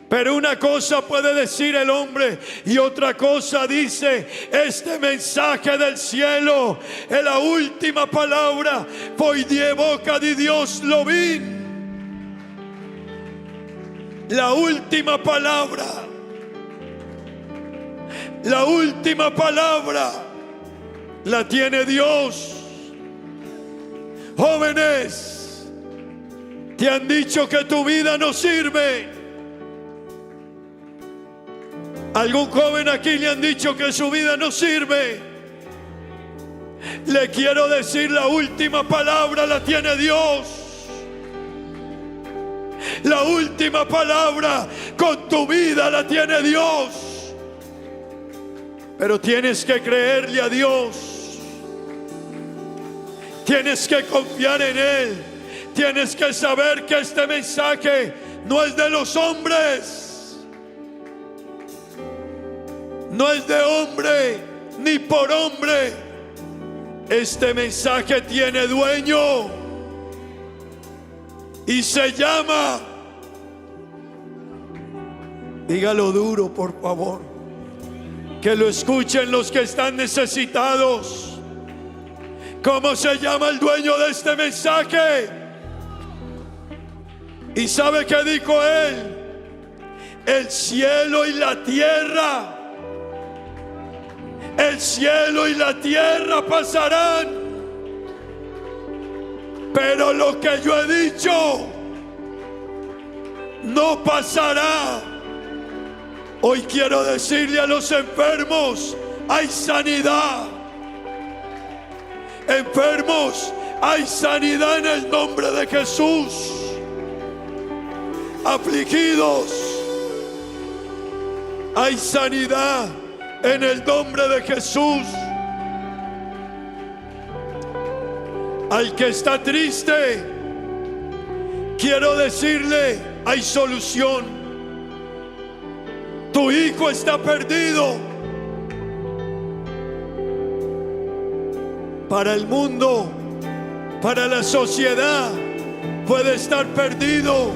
Pero una cosa puede decir el hombre y otra cosa dice este mensaje del cielo. Es la última palabra. Poi die boca di Dios lo vi. La última palabra. La última palabra la tiene Dios. Jóvenes, te han dicho que tu vida no sirve. ¿Algún joven aquí le han dicho que su vida no sirve? Le quiero decir, la última palabra la tiene Dios. La última palabra con tu vida la tiene Dios. Pero tienes que creerle a Dios. Tienes que confiar en Él. Tienes que saber que este mensaje no es de los hombres. No es de hombre ni por hombre. Este mensaje tiene dueño y se llama, dígalo duro por favor, que lo escuchen los que están necesitados. ¿Cómo se llama el dueño de este mensaje? ¿Y sabe qué dijo él? El cielo y la tierra. El cielo y la tierra pasarán, pero lo que yo he dicho no pasará. Hoy quiero decirle a los enfermos, hay sanidad. Enfermos, hay sanidad en el nombre de Jesús. Afligidos, hay sanidad en el nombre de Jesús. Al que está triste, quiero decirle, hay solución. Tu hijo está perdido. Para el mundo, para la sociedad, puede estar perdido.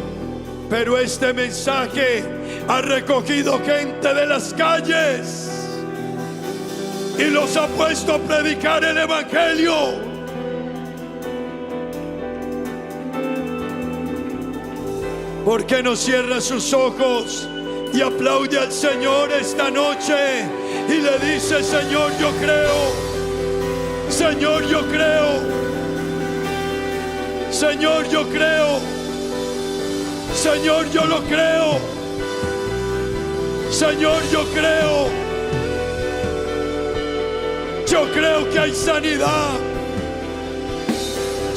Pero este mensaje ha recogido gente de las calles y los ha puesto a predicar el evangelio. ¿Por qué no cierra sus ojos y aplaude al Señor esta noche y le dice, Señor, yo creo, Señor, yo creo, Señor, yo creo, Señor, yo lo creo, Señor, yo creo. Yo creo que hay sanidad.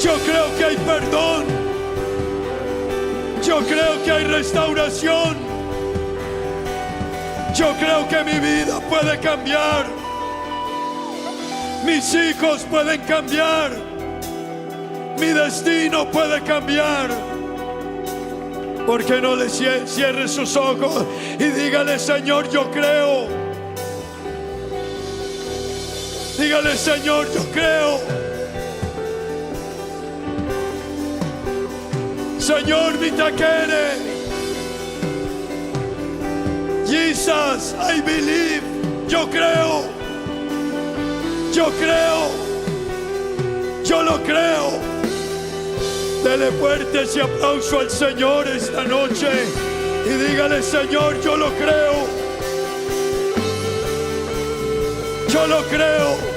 Yo creo que hay perdón. Yo creo que hay restauración. Yo creo que mi vida puede cambiar. Mis hijos pueden cambiar. Mi destino puede cambiar. ¿Por qué no le cierre sus ojos y dígale, Señor, yo creo? Dígale, Señor, yo creo. Señor, mi taquere. Jesus, I believe. Yo creo. Yo creo. Yo lo creo. Dele fuerte ese aplauso al Señor esta noche y dígale: Señor, yo lo creo. Yo lo creo.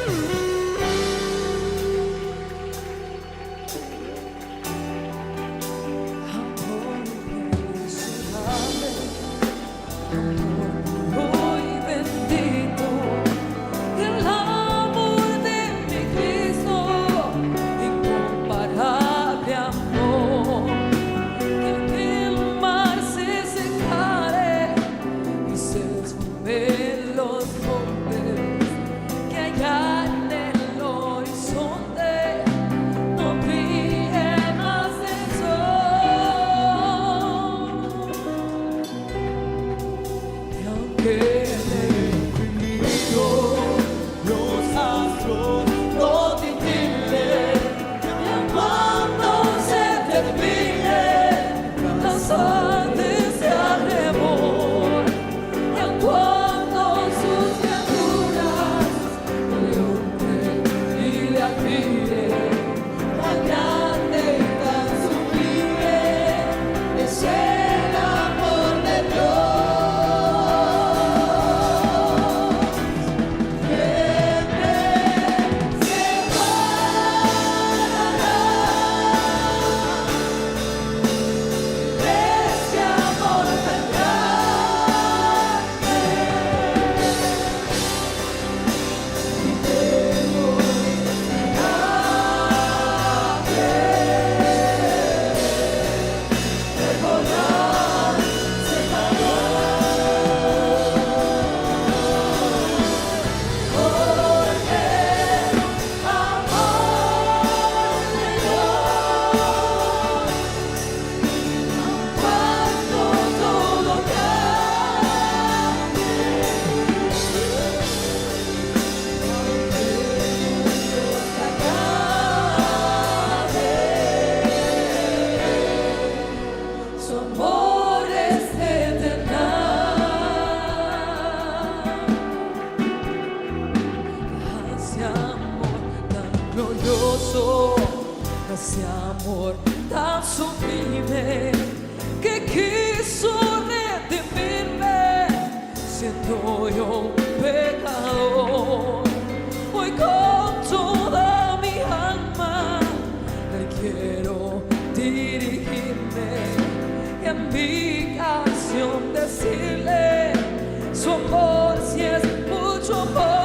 Ese amor tan sublime que quiso redimirme, siendo yo un pecador. Hoy con toda mi alma le quiero dirigirme y en mi canción decirle: su amor si es mucho amor.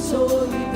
Soy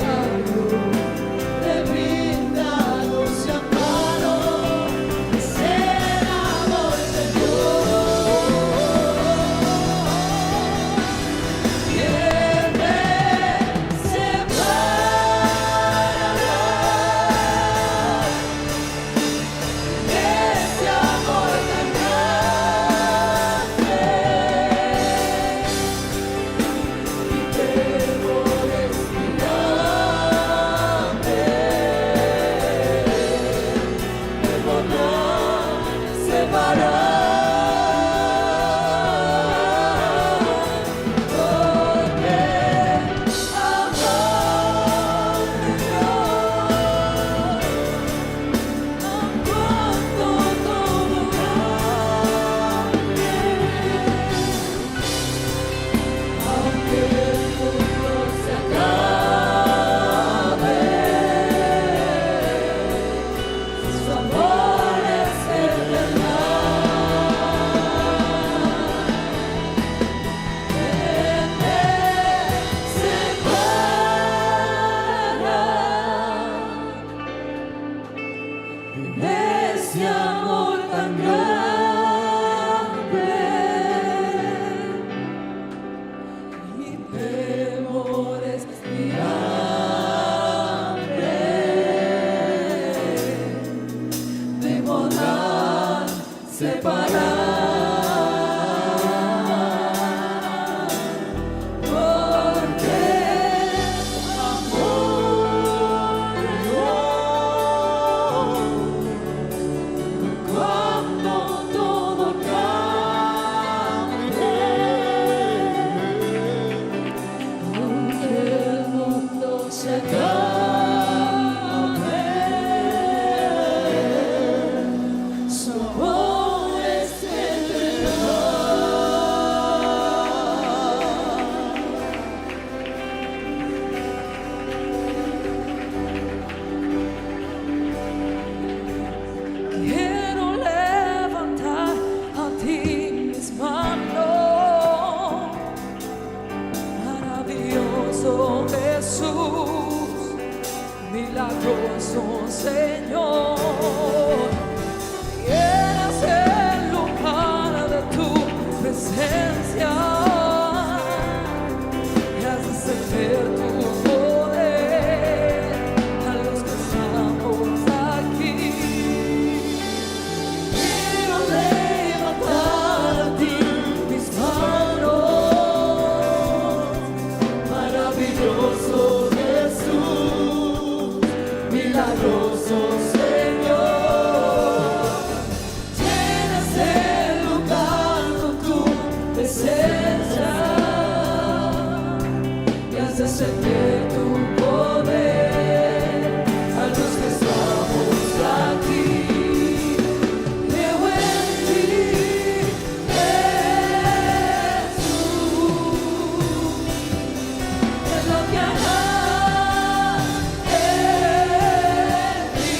milagroso Señor. Llenas el lugar de tu presencia y haces sentir tu poder a los que estamos aquí. Quiero levantar a ti mis manos, maravilloso Jesús, milagroso Señor. Llenas el lugar con tu presencia y haces sentir tu poder a los que estamos aquí. Creo en ti, Jesús, en lo que harás en mí.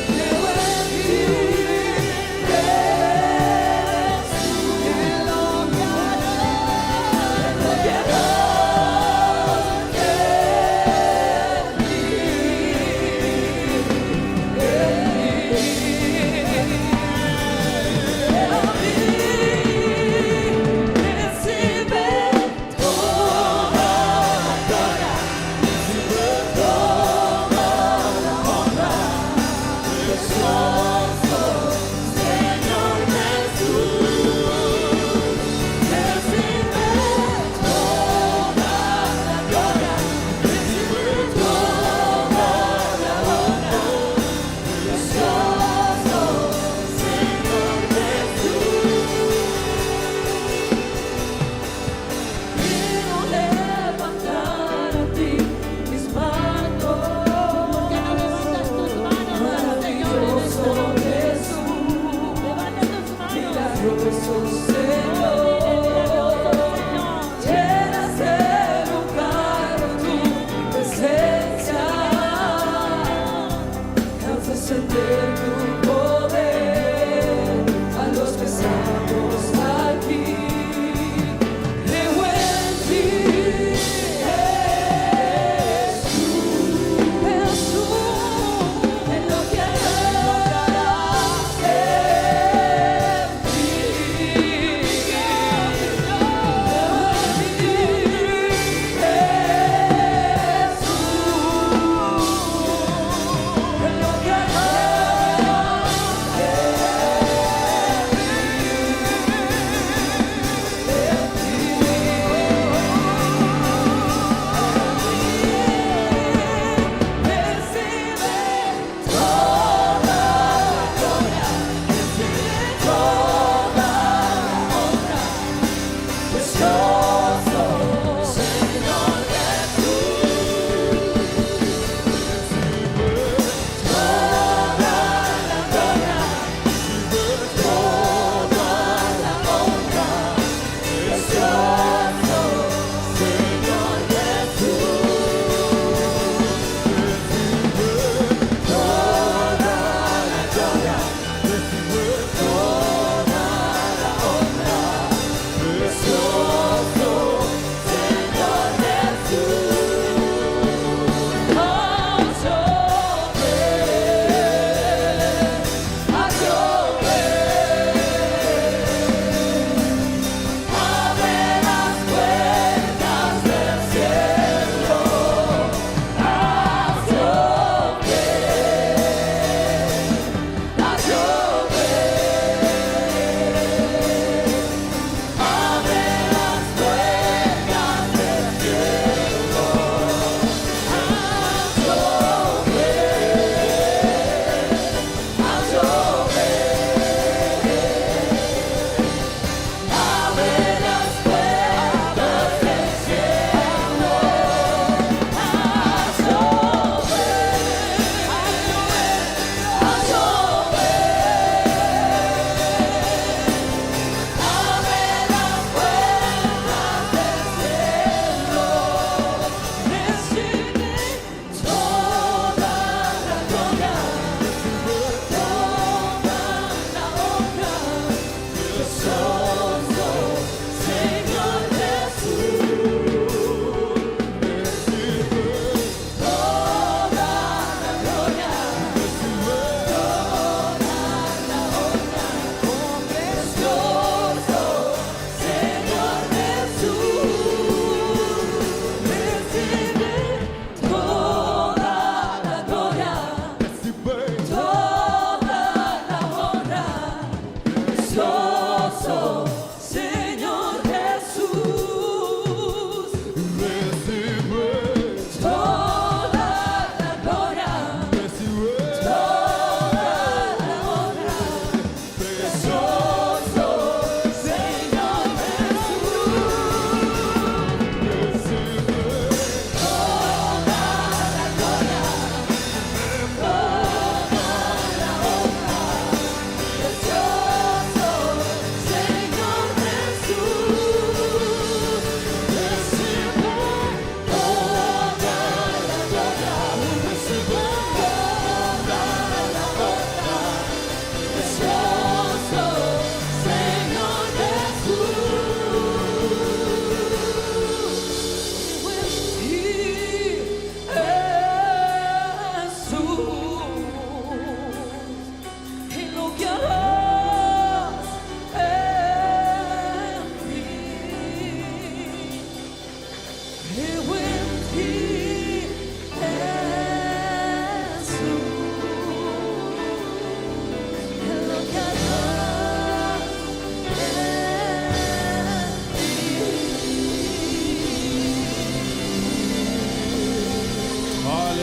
Creo en ti, Jesús, en lo que harás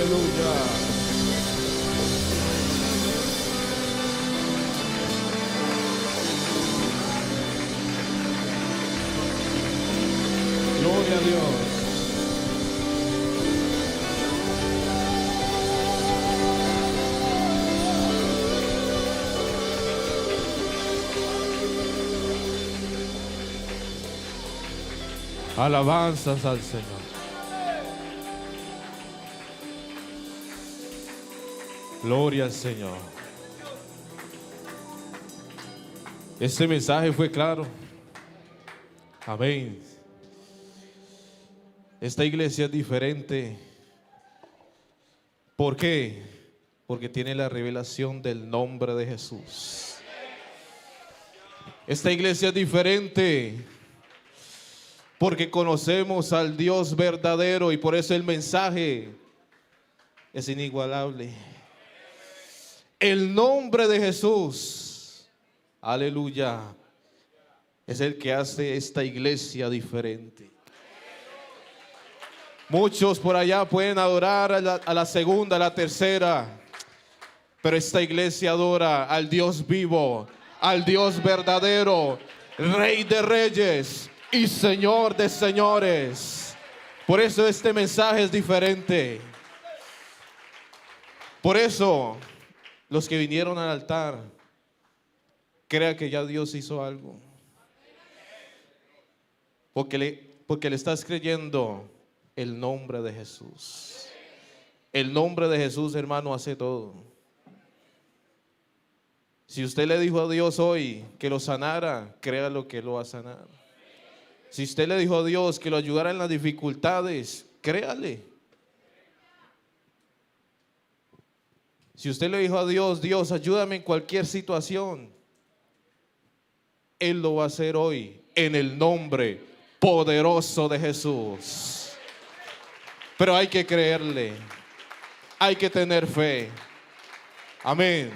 Aleluya. Gloria a Dios. Alabanzas al Señor. Gloria al Señor. Este mensaje fue claro. Amén. Esta iglesia es diferente. ¿Por qué? Porque tiene la revelación del nombre de Jesús. Esta iglesia es diferente porque conocemos al Dios verdadero y por eso el mensaje es inigualable. El nombre de Jesús, aleluya, es el que hace esta iglesia diferente. Muchos por allá pueden adorar a la segunda, a la tercera, pero esta iglesia adora al Dios vivo, al Dios verdadero, Rey de reyes y Señor de señores. Por eso este mensaje es diferente. Por eso los que vinieron al altar, crea que ya Dios hizo algo. Porque le estás creyendo el nombre de Jesús. El nombre de Jesús, hermano, hace todo. Si usted le dijo a Dios hoy que lo sanara, créalo que lo va a sanar. Si usted le dijo a Dios que lo ayudara en las dificultades, créale. Si usted le dijo a Dios, Dios, ayúdame en cualquier situación, Él lo va a hacer hoy en el nombre poderoso de Jesús. Pero hay que creerle, hay que tener fe. Amén.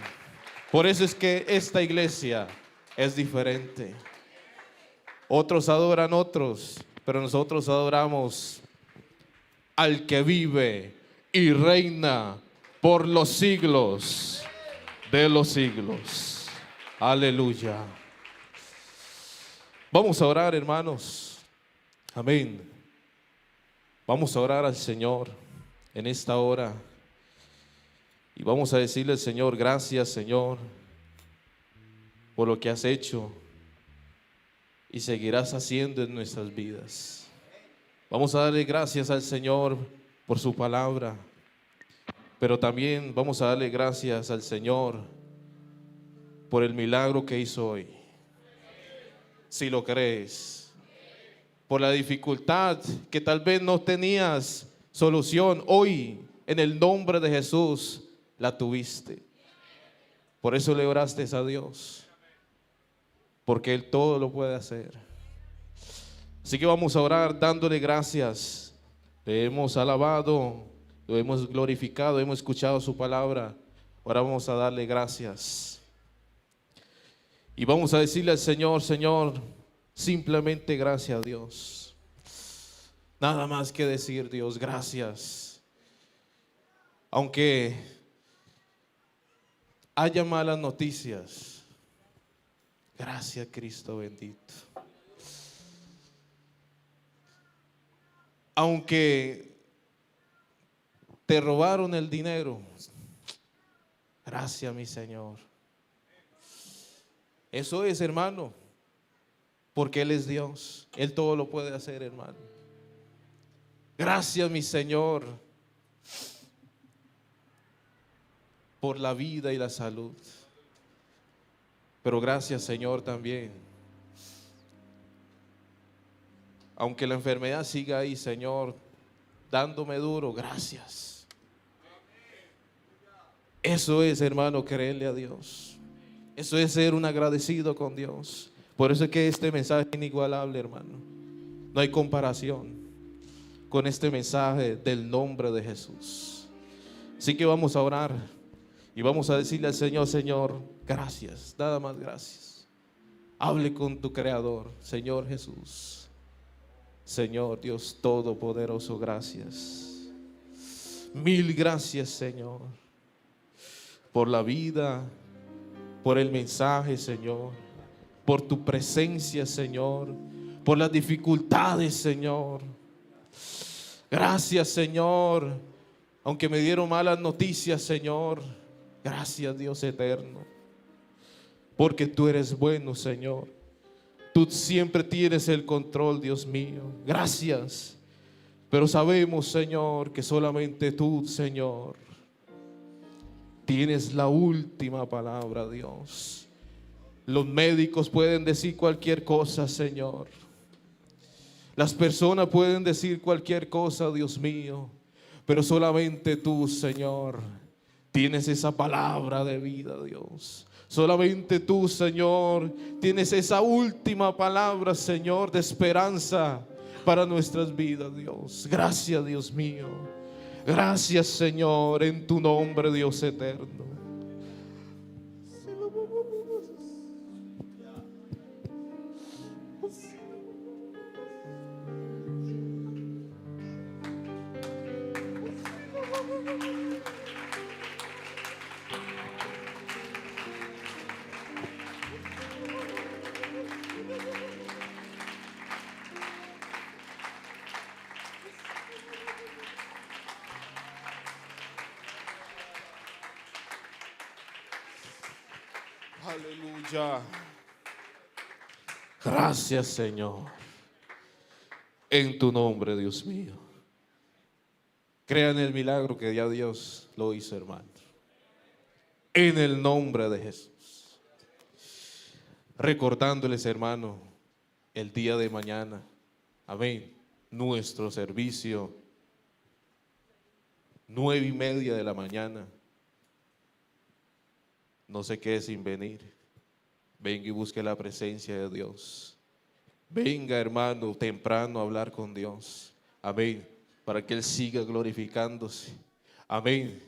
Por eso es que esta iglesia es diferente. Otros adoran otros, pero nosotros adoramos al que vive y reina por los siglos de los siglos. Aleluya. Vamos a orar, hermanos. Amén. Vamos a orar al Señor en esta hora. Y vamos a decirle al Señor, gracias, Señor, por lo que has hecho y seguirás haciendo en nuestras vidas. Vamos a darle gracias al Señor por su palabra, pero también vamos a darle gracias al Señor por el milagro que hizo hoy. Si lo crees, por la dificultad que tal vez no tenías solución, hoy en el nombre de Jesús la tuviste. Por eso le oraste a Dios, porque Él todo lo puede hacer. Así que vamos a orar dándole gracias. Le hemos alabado, lo hemos glorificado, hemos escuchado su palabra. Ahora vamos a darle gracias. Y vamos a decirle al Señor, Señor, simplemente gracias a Dios. Nada más que decir, Dios, gracias. Aunque haya malas noticias, gracias, Cristo bendito. Aunque te robaron el dinero, gracias, mi Señor. Eso es, hermano, porque Él es Dios. Él todo lo puede hacer, hermano. Gracias, mi Señor, por la vida y la salud. Pero gracias, Señor, también. Aunque la enfermedad siga ahí, Señor, dándome duro, gracias. Eso es, hermano, creerle a Dios. Eso es ser un agradecido con Dios. Por eso es que este mensaje es inigualable, hermano. No hay comparación con este mensaje del nombre de Jesús. Así que vamos a orar y vamos a decirle al Señor, Señor, gracias, nada más gracias. Hable con tu Creador, Señor Jesús. Señor Dios Todopoderoso, gracias. Mil gracias, Señor, por la vida, por el mensaje, Señor, por tu presencia, Señor, por las dificultades, Señor. Gracias, Señor, aunque me dieron malas noticias, Señor. Gracias, Dios eterno, porque tú eres bueno, Señor. Tú siempre tienes el control, Dios mío. Gracias. Pero sabemos, Señor, que solamente tú, Señor, tienes la última palabra, Dios. Los médicos pueden decir cualquier cosa, Señor. Las personas pueden decir cualquier cosa, Dios mío. Pero solamente tú, Señor, tienes esa palabra de vida, Dios. Solamente tú, Señor, tienes esa última palabra, Señor, de esperanza para nuestras vidas, Dios. Gracias, Dios mío. Gracias, Señor, en tu nombre, Dios eterno. Aleluya. Gracias, Señor. En tu nombre, Dios mío. Crean el milagro que ya Dios lo hizo, hermano. En el nombre de Jesús. Recordándoles, hermano, el día de mañana. Amén. Nuestro servicio, 9:30 de la mañana. No se quede sin venir. Venga y busque la presencia de Dios. Venga, hermano, temprano a hablar con Dios. Amén. Para que Él siga glorificándose. Amén.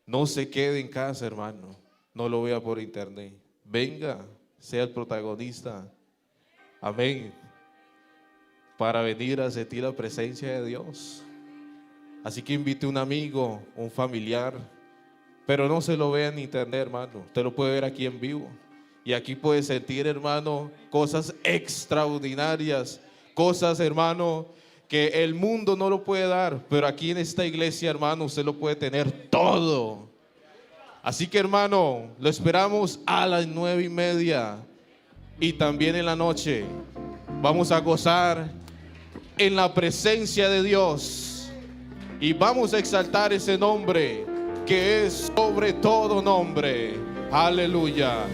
No se quede en casa, hermano. No lo vea por internet. Venga, sea el protagonista. Amén. Para venir a sentir la presencia de Dios. Así que invite a un amigo, un familiar. Pero no se lo vea en internet, hermano. Usted lo puede ver aquí en vivo. Y aquí puede sentir, hermano, cosas extraordinarias. Cosas, hermano, que el mundo no lo puede dar. Pero aquí en esta iglesia, hermano, usted lo puede tener todo. Así que, hermano, lo esperamos a las 9:30. Y también en la noche. Vamos a gozar en la presencia de Dios. Y vamos a exaltar ese nombre que es sobre todo nombre. Aleluya.